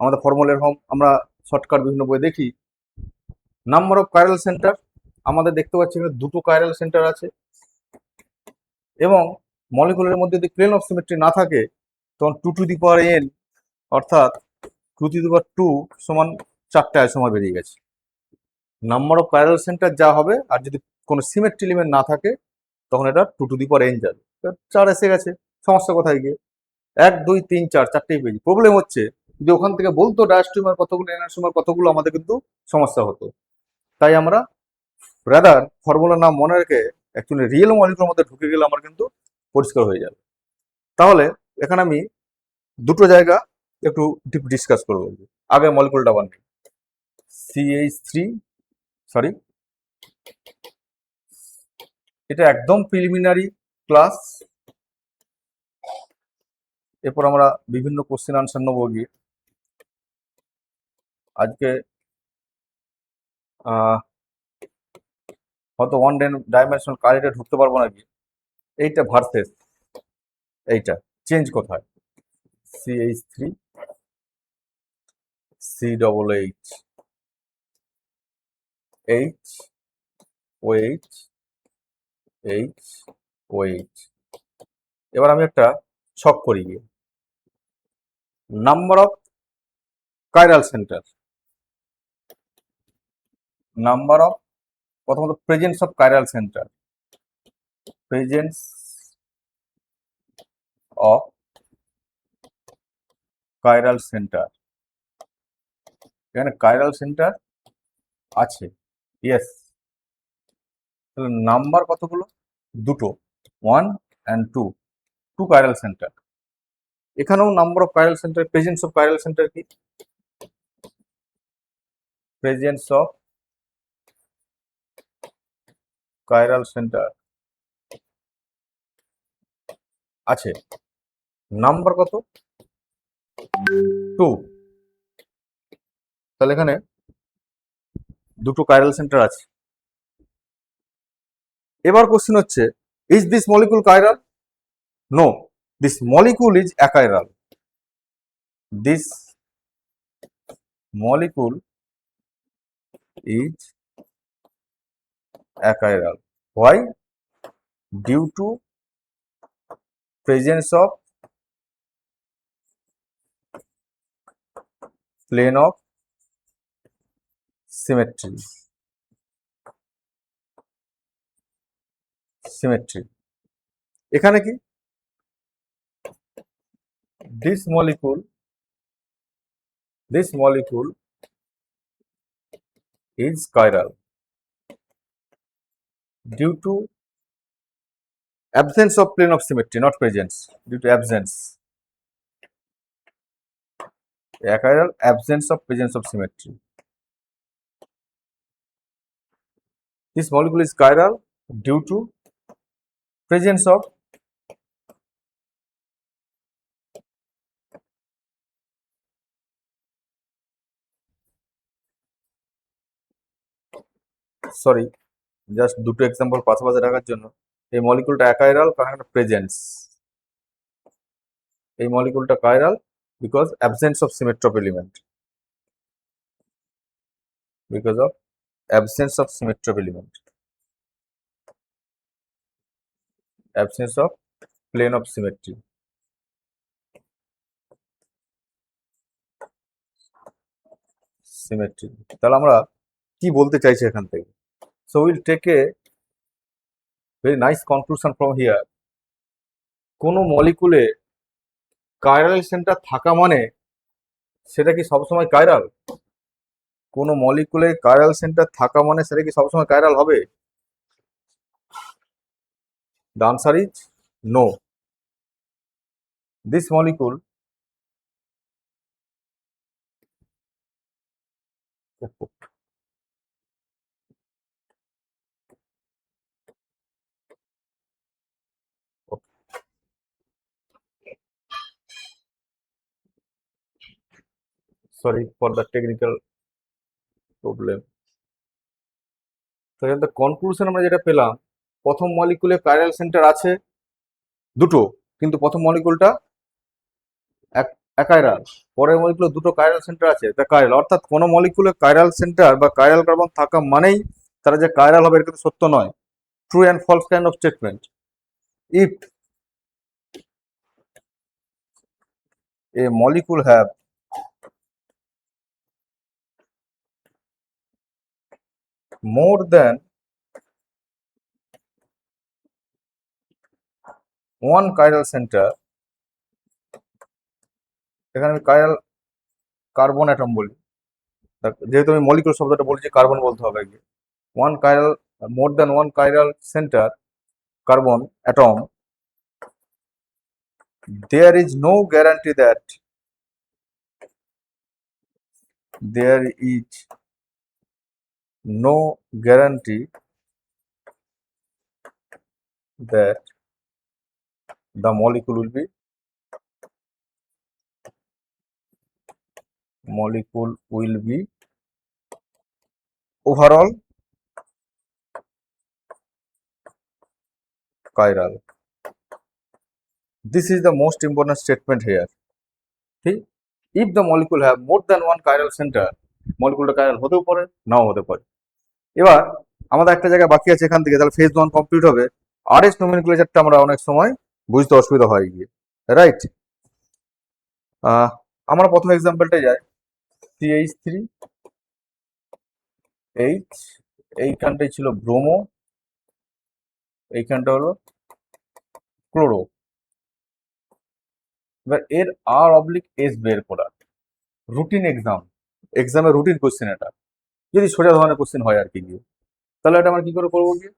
আমাদের ফর্মুলা এরকম আমরা শর্টকাট বিভিন্ন বই দেখি। নাম্বার অফ কাইরাল সেন্টার, আমাদের দেখতে পাচ্ছি এখানে দুটো কাইরাল সেন্টার আছে, এবং মলিকুলের মধ্যে যদি প্লেন অফ সিমেট্রি না থাকে তখন 2n অর্থাৎ 2 সমান 4টে আইসোমার বেরিয়ে গেছে। নাম্বার অফ কাইরাল সেন্টার যা হবে, আর যদি কোনো সিমেট্রি এলিমেন্ট না থাকে তখন এটা 2n যাবে। 4 এসে গেছে, সমস্যা কোথায় গিয়ে? 1 2 3 4 চারটেই পেয়েছি। প্রবলেম হচ্ছে যদি ওখান থেকে বলতো ডায়াস্ট্রিমার কতগুলো এনার্সিমার কতগুলো, আমাদের কিন্তু সমস্যা হতো। তাই আমরা রাদার ফর্মুলার নাম মনে রেখে অ্যাকচুয়ালি রিয়েল মলিকুলের মধ্যে ঢুকে গেলে আমার কিন্তু পরিষ্কার হয়ে যাবে। তাহলে এখানে আমি দুটো জায়গা একটু ডিপ ডিসকাস করবো। আগে মলিকুলটা বানাই, CH3, সরি এটা একদম প্রিলিমিনারি ক্লাস। এরপর আমরা বিভিন্ন কোশ্চেন আনসার নেবো গিয়ে। আজকে হয়তো 1 ডাইমেনশনাল কারেন্টে ঢুকতে পারবো না গিয়ে। এইটা ভার্সেস এইটা চেঞ্জ কোথায়? CH3 CH OH OH। এবার আমি একটা ছক করি গিয়ে। Number of chiral centre, number of, প্রথমত presence of chiral centre, presence of chiral centre. এখানে কাইরাল সেন্টার আছে, ইয়েস। তাহলে নাম্বার কতগুলো? দুটো, 1 and 2, 2 কাইরাল সেন্টার। এখানেও number of chiral centre, presence of chiral centre কি? প্রেজেন্স অফ কাইরাল সেন্টার আছে, number কত? 2। তাহলে এখানে দুটো কাইরাল সেন্টার আছে। এবার কোশ্চেন হচ্ছে, is this molecule chiral? No, this molecule is achiral. This molecule is achiral. Why? Due to presence of plane of symmetry. Symmetry এখানে কি? this molecule is chiral due to absence of plane of symmetry, not presence, due to absence, achiral absence of presence of symmetry. This molecule is chiral due to presence of sorry just দুটো example পাশাপাশি রাখার জন্য। এই মলিকুলটা অ্যাকাইরাল কারণ একটা presence, এই মলিকুলটা chiral because absence of symmetry of element, because of absence of symmetry of element, absence of plane of symmetry. Symmetry. তাহলে আমরা কি বলতে চাইছি এখান থেকে? So will take a very nice conclusion from here. কোনো মলিকুলে কাইরাল সেন্টার থাকা মানে সেটা কি সবসময় কাইরাল? কোনো মলিকুলে কাইরাল সেন্টার থাকা মানে সেটা কি সবসময় কাইরাল হবে? The answer is no. This molecule Sorry for the technical problem. তাহলে কনক্লুশন আমরা যেটা পেলাম, প্রথম মলিকুলে কাইরাল সেন্টার আছে দুটো, কিন্তু প্রথম মলিকুলটা অ্যাকাইরাল, পরের মলিকুলে দুটো কাইরাল সেন্টার আছে, এটা কাইরাল। অর্থাৎ কোনো মলিকুলে কাইরাল সেন্টার বা কাইরাল কার্বন থাকা মানেই তারা যে কাইরাল হবে এটা কিন্তু সত্য নয়। True and false kind of statement. If a molecule have more than one chiral center, এখানে আমি কাইরাল কার্বন অ্যাটম বলি, যেহেতু আমি মলিকুল শব্দটা বলছি কার্বন বলতে হবে আগে। One chiral, more than one chiral centre carbon atom, there is no guarantee that there is no guarantee that the molecule will be overall chiral. This is the most important statement here. ঠিক, if the molecule have more than one chiral center, মলিকুলটা chiral হতেও পারে নাও হতে পারে। এবার আমাদের একটা জায়গা বাকি আছে এখান থেকে, তাহলে ফেজ 1 কমপ্লিট হবে। আরএস নোমেনক্লেচারটা আমরা অনেক সময় বুঝতে অসুবিধা হয় গিয়ে, রাইট। আমরা প্রথম এক্সাম্পলটা যাই, CH3 H, এইখানটাই ছিল ব্রোমো, এইখানটা হলো ক্লোরো। এবার এর R/S বের করা, রুটিন এক্সামের রুটিন কোশ্চেন এটা, যদি সোজা ধরনের কোশ্চেন হয় আর কি গিয়ে, তাহলে এটা আমরা কি করে করবো গিয়ে,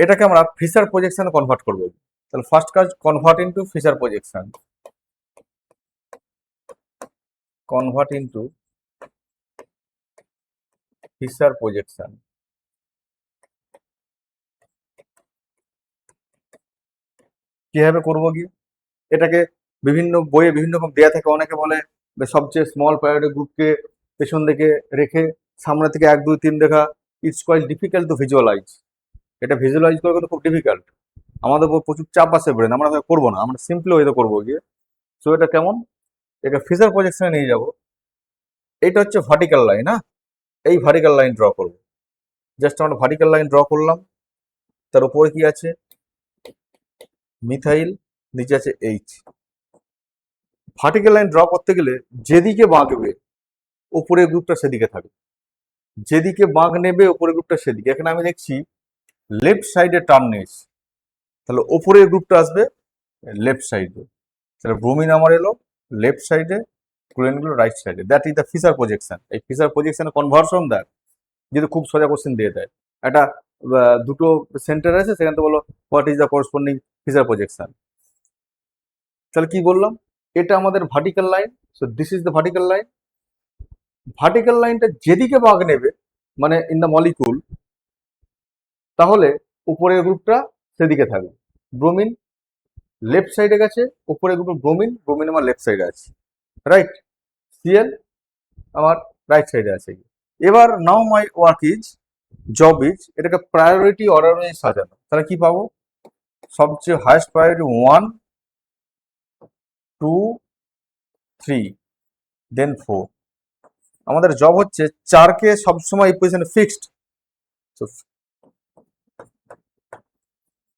এটাকে আমরা ফিচার প্রজেকশনে কনভার্ট করবো। তাহলে ফার্স্ট কাজ, convert into feature projection, convert into feature projection. কিভাবে করবো গিয়ে, এটাকে বিভিন্ন বইয়ে বিভিন্ন রকম দেয়া থাকে। অনেকে বলে সবচেয়ে স্মল প্রায়োরিটি গ্রুপকে পেছন দিকে রেখে সামনে থেকে 1 2 3 দেখা। It's quite difficult to visualise, এটা ভিজুয়ালাইজ করা কিন্তু খুব ডিফিকাল্ট। আমাদের উপর প্রচুর চাপ আসে ব্রেন, আমরা করবো না, আমরা সিম্পলি ওইটা করবো গিয়ে। সো এটা কেমন, এটা ফিচার প্রজেকশনে নিয়ে যাব। এইটা হচ্ছে ভার্টিক্যাল লাইন, হ্যাঁ, এই ভার্টিক্যাল লাইন ড্র করব। জাস্ট আমরা ভার্টিক্যাল লাইন ড্র করলাম, তার উপরে কি আছে মিথাইল, নিচে আছে এইচ। ভার্টিক্যাল লাইন ড্র করতে গেলে যেদিকে বাঁকবে উপরের গ্রুপটা সেদিকে থাকবে, যেদিকে বাঁক নেবে উপরের গ্রুপটা সেদিকে। এখানে আমি দেখছি লেফট সাইডে টার্ন নিয়েছি, তাহলে উপরের গ্রুপটা আসবে লেফট সাইডে। তাহলে ব্রোমিন আমার এলো লেফট সাইডে, ক্লোরিনগুলো রাইট সাইডে। That is the feature projection. এই ফিচার প্রজেকশনে কনভার্সন দেয়, যদি খুব সোজা কোশ্চেন দিয়ে দেয়, একটা দুটো সেন্টার আছে, সেখান থেকে বলো what is the corresponding feature projection. তাহলে কি বললাম, এটা আমাদের vertical line. So this is the vertical line. Vertical লাইনটা যেদিকে বাঁক নেবে মানে ইন দ্য মলিকুল, তাহলে উপরের গ্রুপটা সেদিকে থাকবে। ব্রোমিন লেফট সাইডে গেছে, উপরের গ্রুপ ব্রোমিন, ব্রোমিন আমার লেফট সাইডে আছে, রাইট। সিএল আমার রাইট সাইডে আছে। এবার now my work is, job is, এটাকে প্রায়োরিটি অর্ডার অনুযায়ী সাজানো। তাহলে কি পাবো, সবচেয়ে হাইয়েস্ট প্রায়োরিটি 1 2 3 দেন 4। আমাদের জব হচ্ছে 4কে সবসময় এই পজিশনে fixed, so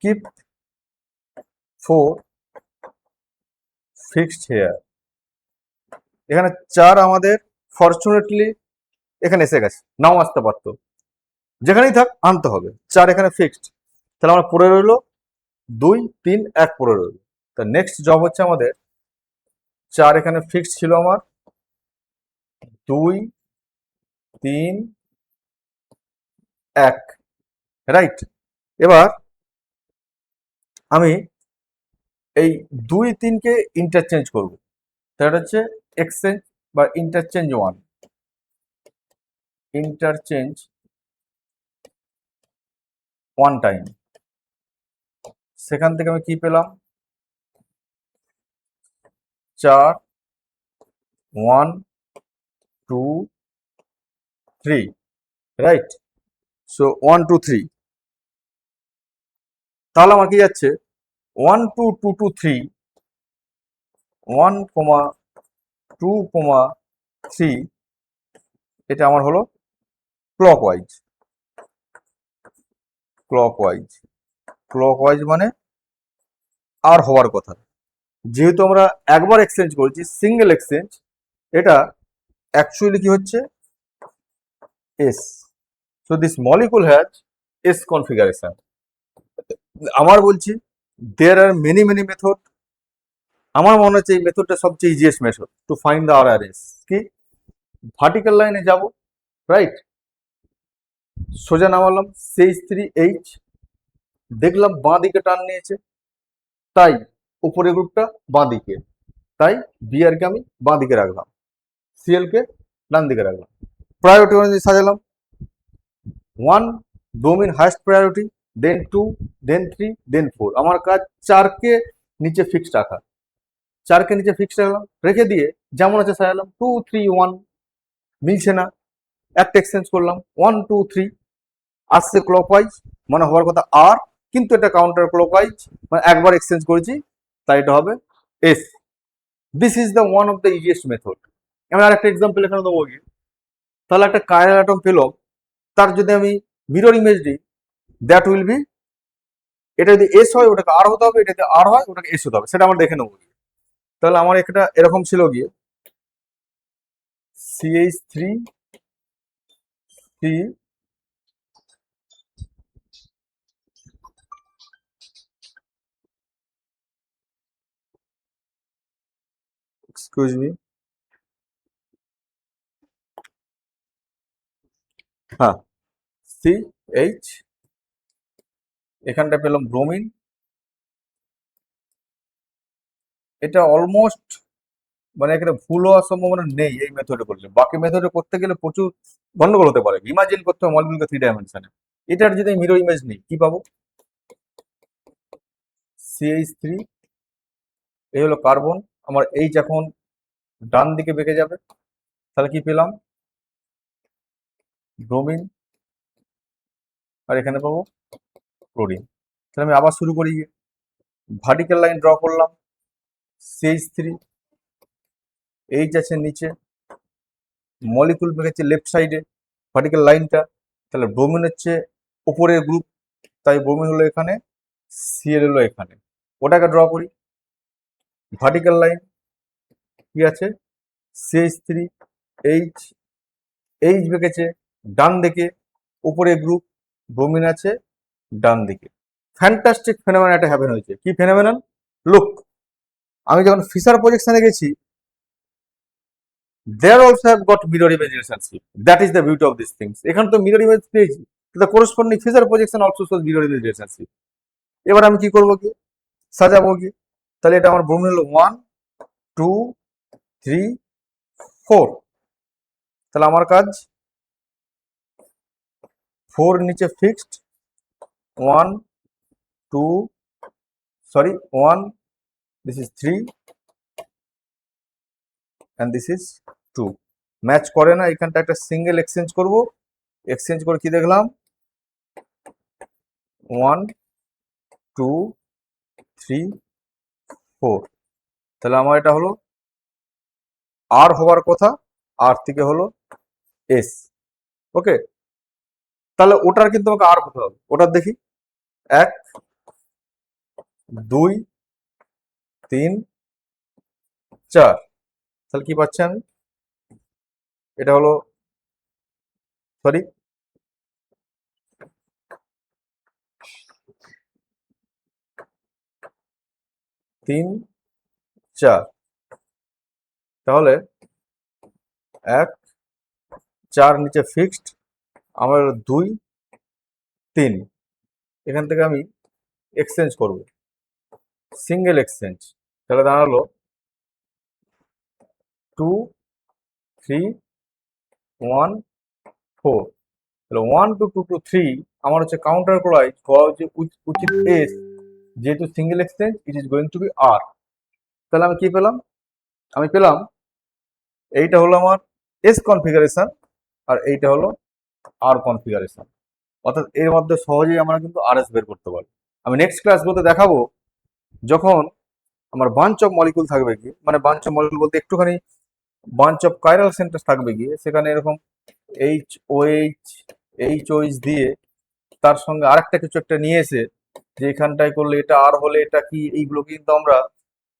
keep 4 fixed here. এখানে 4 আমাদের ফরচুনেটলি এখানে এসে গেছে, নাও আসতে পারতো, যেখানেই থাক আনতে হবে। 4 এখানে ফিক্সড, তাহলে আমরা পড়ে রইলো 2 3 1 পড়ে রইল। তা নেক্সট জব হচ্ছে আমাদের 4 এখানে ফিক্সড ছিল আমার, 2 3 1, রাইট। এবার আমি এই 2 3কে ইন্টারচেঞ্জ করব, তাহলে হচ্ছে এক্সচেঞ্জ, বা ইন্টারচেঞ্জ ওয়ান টাইম, সেখান থেকে আমি কি পেলাম, 4 1 2 3, রাইট? সো 1 2 3, তাহলে আমার কি যাচ্ছে 1 2 2 2 3, 1 2 3, এটা আমার হলো ক্লকওয়াইজ। ক্লকওয়াইজ ক্লকওয়াইজ মানে আর হওয়ার কথা। যেহেতু আমরা একবার এক্সচেঞ্জ করেছি, সিঙ্গেল এক্সচেঞ্জ, এটা অ্যাকচুয়ালি কি হচ্ছে, S. So this molecule has S configuration. আমার বলছি there are many many method. আমার মনে হচ্ছে এই মেথডটা সবচেয়ে easiest method to find the RRS. কি, ভার্টিক্যাল লাইনে যাব, রাইট? সোজা নামালাম CH3H, দেখলাম বাঁ দিকে টান নিয়েছে, তাই উপরের গ্রুপটা বাঁ দিকে, তাই বিআর কে আমি বাঁ দিকে রাখলাম, সিএল কে ডান দিকে রাখলাম। প্রায়োরিটি অনুযায়ী সাজালাম, 1 ব্রোমিন হাইস্ট প্রায়োরিটি, দেন 2, দেন 3, দেন 4। আমার কাজ 4কে নিচে ফিক্সড রাখা, 4কে নিচে ফিক্সড রাখলাম, রেখে দিয়ে যেমন আছে সাজালাম। 2 3 1 মিলছে না, একটা এক্সচেঞ্জ করলাম, 1 2 3 আসছে ক্লকওয়াইজ, মানে হওয়ার কথা আর, কিন্তু এটা কাউন্টার ক্লকওয়াইজ, মানে একবার এক্সচেঞ্জ করেছি, তাই এটা হবে S. This is the one of the easiest method. আমি আর একটা এক্সাম্পল এখানে দেবো গিয়ে, তাহলে একটা কাইরাল অ্যাটম পেলাম, তার যদি আমি মিরর ইমেজ দিই, দ্যাট উইল বি, এটা যদি এস হয় ওটাকে আর হতে হবে, এটা যদি আর হয় ওটাকে এস হতে হবে, সেটা আমরা দেখে নেবো। তাহলে আমার একটা এরকম ছিল গিয়ে CH3 এক্সকিউজ মি, হ্যাঁ, CH, এখানটা পেলাম ব্রোমিন। এটা অলমোস্ট, মানে এখানে ভুল হওয়ার সম্ভাবনা নেই এই মেথডে করলে। বাকি মেথডে করতে গেলে প্রচুর গন্ডগোল হতে পারে, ইমাজিন করতে হবে মলিকুলকে 3 ডাইমেনশনে। এটার যদি মিরর ইমেজ নেই, কি পাবো, CH3, এই হলো কার্বন। আমার এইচ এখন ডান দিকে বেঁকে যাবে, তাহলে কি পেলাম, ব্রোমিন, আর এখানে পাবো ক্লোরিন। তাহলে আমি আবার শুরু করি, ভার্টিক্যাল লাইন ড্র করলাম, CH3, এইচ আছে নিচে, মলিকুল বেঁকেছে লেফট সাইডে ভার্টিক্যাল লাইনটা, তাহলে ব্রোমিন হচ্ছে উপরের গ্রুপ, তাই ব্রোমিন হলো এখানে, সিএল হলো এখানে। ওটাকে ড্র করি, ভার্টিক্যাল লাইন কি আছে, CH3, এইচ, এইচ বেঁকেছে ডান দিকে, উপরে গ্রুপ, ব্রোমিন আছে ডান দিকে। ফ্যান্টাস্টিক ফেনোমেনন একটা হ্যাপেন হয়েছে। কি ফেনোমেনন? লুক, আমি যখন ফিশার প্রজেকশনে গেছি, there also have got mirror image relationship. That is the beauty of these things. এখানে তো মিরর ইমেজ পেয়েছি, the corresponding Fischer projection also shows mirror image relationship. এবার আমি কি করবো, কি সাজাবো, কি তাহলে এটা আমার ব্রোমিন হলো 1 2 3 4। তাহলে আমার কাজ 4 নিচে fixed, 1 2 sorry 1, this is 3 and this is 2। Match করে না, এখানটা একটা সিঙ্গেল এক্সচেঞ্জ করব, এক্সচেঞ্জ করে কি দেখলাম, 1 2 3 4। তাহলে আমার এটা হলো আর হওয়ার কথা, আর থেকে হলো এস। ওকে, তাহলে ওটার কিন্তু আমাকে আর হতে হবে, ওটার দেখি 1 2 3 4। তাহলে কি পাচ্ছি আমি, এটা হলো, সরি 3 4। তাহলে 1 4 নিচে ফিক্সড, আমার 2 3, এখান থেকে আমি এক্সচেঞ্জ করব, সিঙ্গেল এক্সচেঞ্জ। তাহলে দাঁড়ালো 2 3 1 4, তাহলে 1 2 2 2 3 আমার হচ্ছে কাউন্টার ক্লকওয়াইজ হওয়া হচ্ছে উচিত এস, যেহেতু single exchange it is going to be R. তাহলে আমি কি পেলাম? আমি পেলাম এইটা হলো আমার এস কনফিগারেশন আর এইটা হলো আর কনফিগারেশন, অর্থাৎ এর মধ্যে সহজেই আমরা কিন্তু আর এস বের করতে পারি। আমি নেক্সট ক্লাসগুলোতে দেখাবো যখন আমার বাঞ্চ অফ মলিকুল থাকবে কি, মানে বাঞ্চ অফ মলিকুল বলতে একটুখানি বাঞ্চ অফ কাইরাল সেন্টার থাকবে গিয়ে, সেখানে এরকম এইচ OH দিয়ে তার সঙ্গে আরেকটা কিছু একটা নিয়ে এসে যে এখানটায় করলে এটা আর হলে এটা কি, এইগুলো কিন্তু আমরা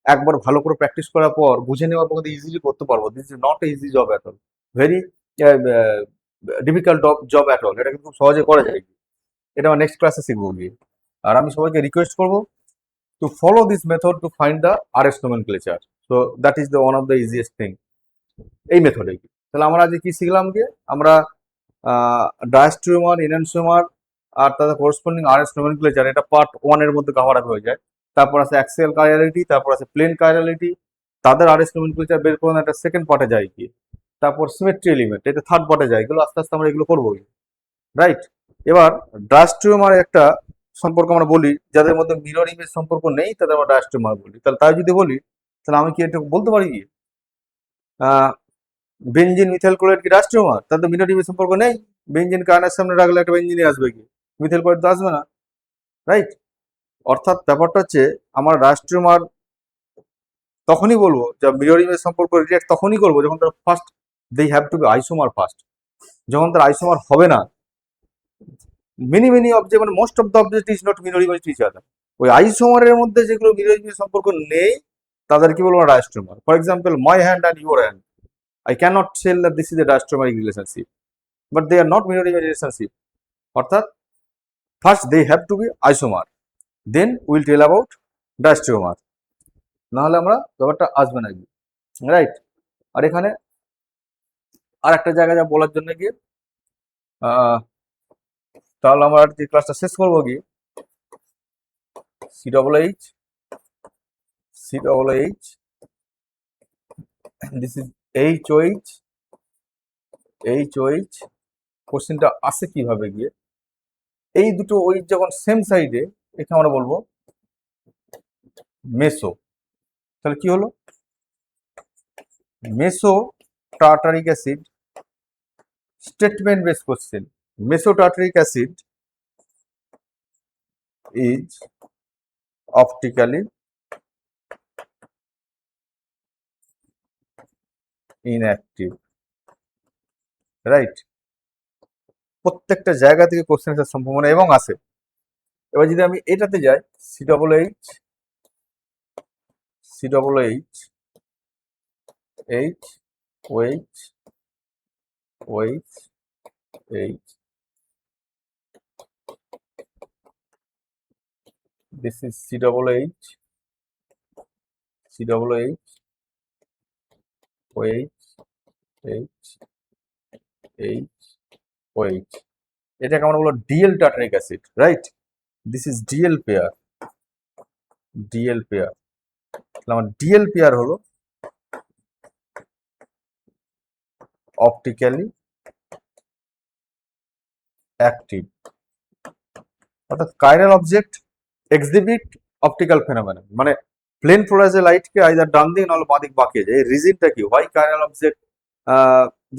একবার ভালো করে প্র্যাকটিস করার পর বুঝে নেওয়ার পর ইজিলি করতে পারবো। This is not easy job at all, very difficult job at all, এটা কিন্তু খুব সহজে করা যায়। এটা আমার নেক্সট ক্লাসে শিখবো গিয়ে। আর আমি সবাইকে রিকোয়েস্ট করবো to follow this method to find the RS nomenclature. So that is the one of the easiest thing এই মেথডে। তাহলে আমরা আজকে কি শিখলাম যে আমরা ডায়াস্ট্রিওমার, ইনএনসিওমার আর তাদের করসপন্ডিং RS nomenclature, এটা পার্ট 1 এর মধ্যে কভার আপ হয়ে যায়। তারপর আছে অ্যাক্সিয়াল কাইরালিটি, তারপর আছে প্লেন কাইরালিটি, তাদের RS nomenclature বের করে একটা সেকেন্ড পার্টে যায় কি, তারপর সিমেট্রি এলিমেন্ট, এটা থার্ড পার্টে যায়। এগুলো আস্তে আস্তে আমরা এগুলো করবো, রাইট? এবার ডায়াস্ট্রিওমার একটা সম্পর্ক আমরা বলি, যাদের মধ্যে মিরর ইমেজ সম্পর্ক নেই তাদের আমরা ডায়াস্ট্রিওমার বলি। তাহলে তাই যদি বলি তাহলে আমি কি এটা বলতে পারি কি বেনজিন মিথাইল ক্লোরাইড কি ডায়াস্ট্রিওমার? তাদের মিরর ইমেজ সম্পর্ক নেই। বেনজিন কায়নার সামনে রাখলে একটা বেনজিনই আসবে, কি মিথাইল ক্লোরাইড তো আসবে না, রাইট? অর্থাৎ ব্যাপারটা হচ্ছে আমার ডায়াস্ট্রিওমার তখনই বলবো, যা মিরর ইমেজ সম্পর্ক রিলেট তখনই করবো যখন তার first they have to be isomer first. যখন তার আইসোমার হবে না, মেনি অবজেক্ট, মানে most of the object is not mirror image to each other, ওই আইসোমারের মধ্যে যেগুলো মিরর ইমেজ সম্পর্ক নেই তাদের কি বলবো diastereomer. For example, my hand and your hand, I cannot tell that this is a diastomic relationship, but they are not mirror image relationship. অর্থাৎ first they have to be isomer, then we'll tell about diastomer, নাহলে আমরা ব্যাপারটা আসবে না, right? আর এখানে আর একটা জায়গা যা বলার জন্য গিয়ে তাহলে আমরা যে ক্লাসটা শেষ করবো কি, COOH, this is HOH, কোশ্চেনটা আসে কিভাবে গিয়ে, এই দুটো ওইচ যখন সেম সাইডে, এখানে আমরা বলবো মেসো। তাহলে কি হলো? Meso tartaric acid, statement base question, meso tartaric acid is optically inactive, right? প্রত্যেকটা জায়গা থেকে কোশ্চেন আসার সম্ভাবনা এবং আসে। এবার যদি আমি এটাতে যাই, COOH, OH, this is COOH, OH, এটাকে আমরা বলবো DL tartaric acid, right? This is DL pair, আমার ডিএল পেয়ার হলো অপটিক্যালি অ্যাক্টিভ, অর্থাৎ chiral object exhibit optical phenomenon, মানে প্লেন পোলারাইজড লাইটকে আইদার ডান দিক নাহলে বাঁ দিক বাঁকিয়ে যায়। এই রিজনটা কি, why chiral object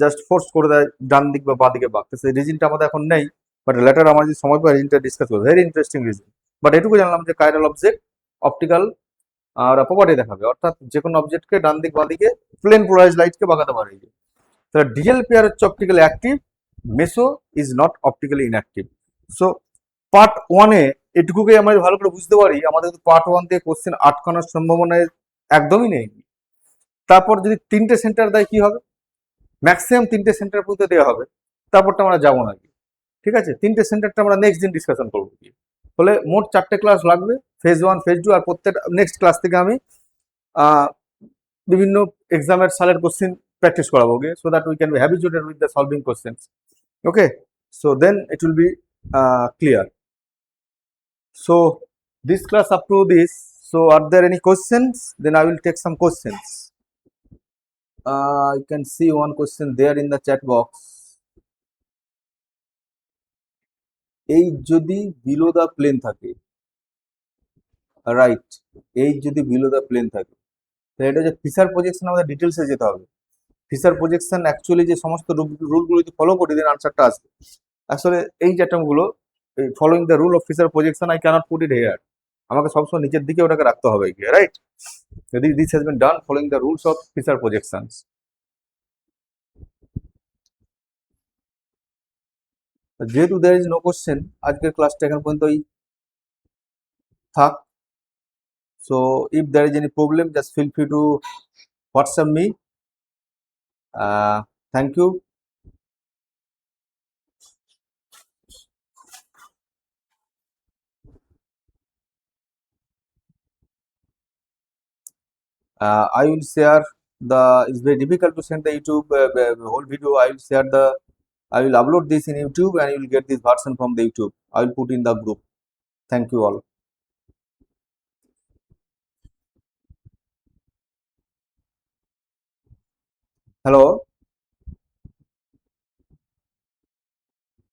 just force করে দেয় ডান দিক বা বাঁ দিকে বাঁকতে, সেই রিজনটা আমাদের এখন নেই, বাট লেটার আমার যদি সময় পাই রিজনটা ডিসকাস করবো, ভেরি ইন্টারেস্টিং রিজন। বাট এটুকু জানলাম যে কাইরাল অবজেক্ট অপটিক্যাল প্রপার্টি দেখাবে, অর্থাৎ যে কোনো অবজেক্টকে ডান দিক বাঁ দিকে প্লেন পোলারাইজড লাইটকে বাঁকাতে পারে। তাহলে ডিএল পেয়ার হচ্ছে optically active, meso is not optically inactive. So part 1-এ এটুকুকে আমরা ভালো করে বুঝতে পারি, আমাদের পার্ট 1 থেকে কোশ্চেন আটকানোর সম্ভাবনা একদমই নেই। তারপর যদি 3টে সেন্টার দেয় কি হবে, ম্যাক্সিমাম 3টে সেন্টার পর্যন্ত দেওয়া হবে, তারপরটা আমরা যাবো না, ঠিক আছে? 3টে সেন্টারটা আমরা নেক্সট দিন ডিসকাশন করবো। ফলে মোট 4টে ক্লাস লাগবে, ফেজ 1, ফেজ 2, আর প্রত্যেকটা নেক্সট ক্লাস থেকে আমি বিভিন্ন এক্সামের সালের কোশ্চেন practice করাবো, okay, so that we can be habituated with the solving questions, okay, so then it will be clear. So this class up to this, so are there any questions? Then I will take some questions. You can see one question there in the chat box. এই যদি below the plane থাকে, right, এই যদি below the plane থাকে, তাহলে এটা যে fisher projection আমাদের ডিটেলসে যেতে হবে। ফিশার প্রজেকশন অ্যাকচুয়ালি যে সমস্ত রুলগুলো যদি ফলো করি দেন আনসারটা আসবে। আসলে এই যে টার্মগুলো, following the rule of Fischer projection I cannot put it here, আমাকে সবসময় নিচের দিকে ওটাকে রাখতে হবে গিয়ে, right? This has been done following the rules of Fischer projections. যেহেতু দেয়ার ইজ নো কোশ্চেন, আজকের ক্লাসটা এখান পর্যন্তই থাক। So if there is any problem just feel free to WhatsApp me. Thank you. I will share the. It's very difficult to send the YouTube whole video. I will upload this in YouTube and you will get this version from the YouTube. I will put in the group. Thank you all. Hello.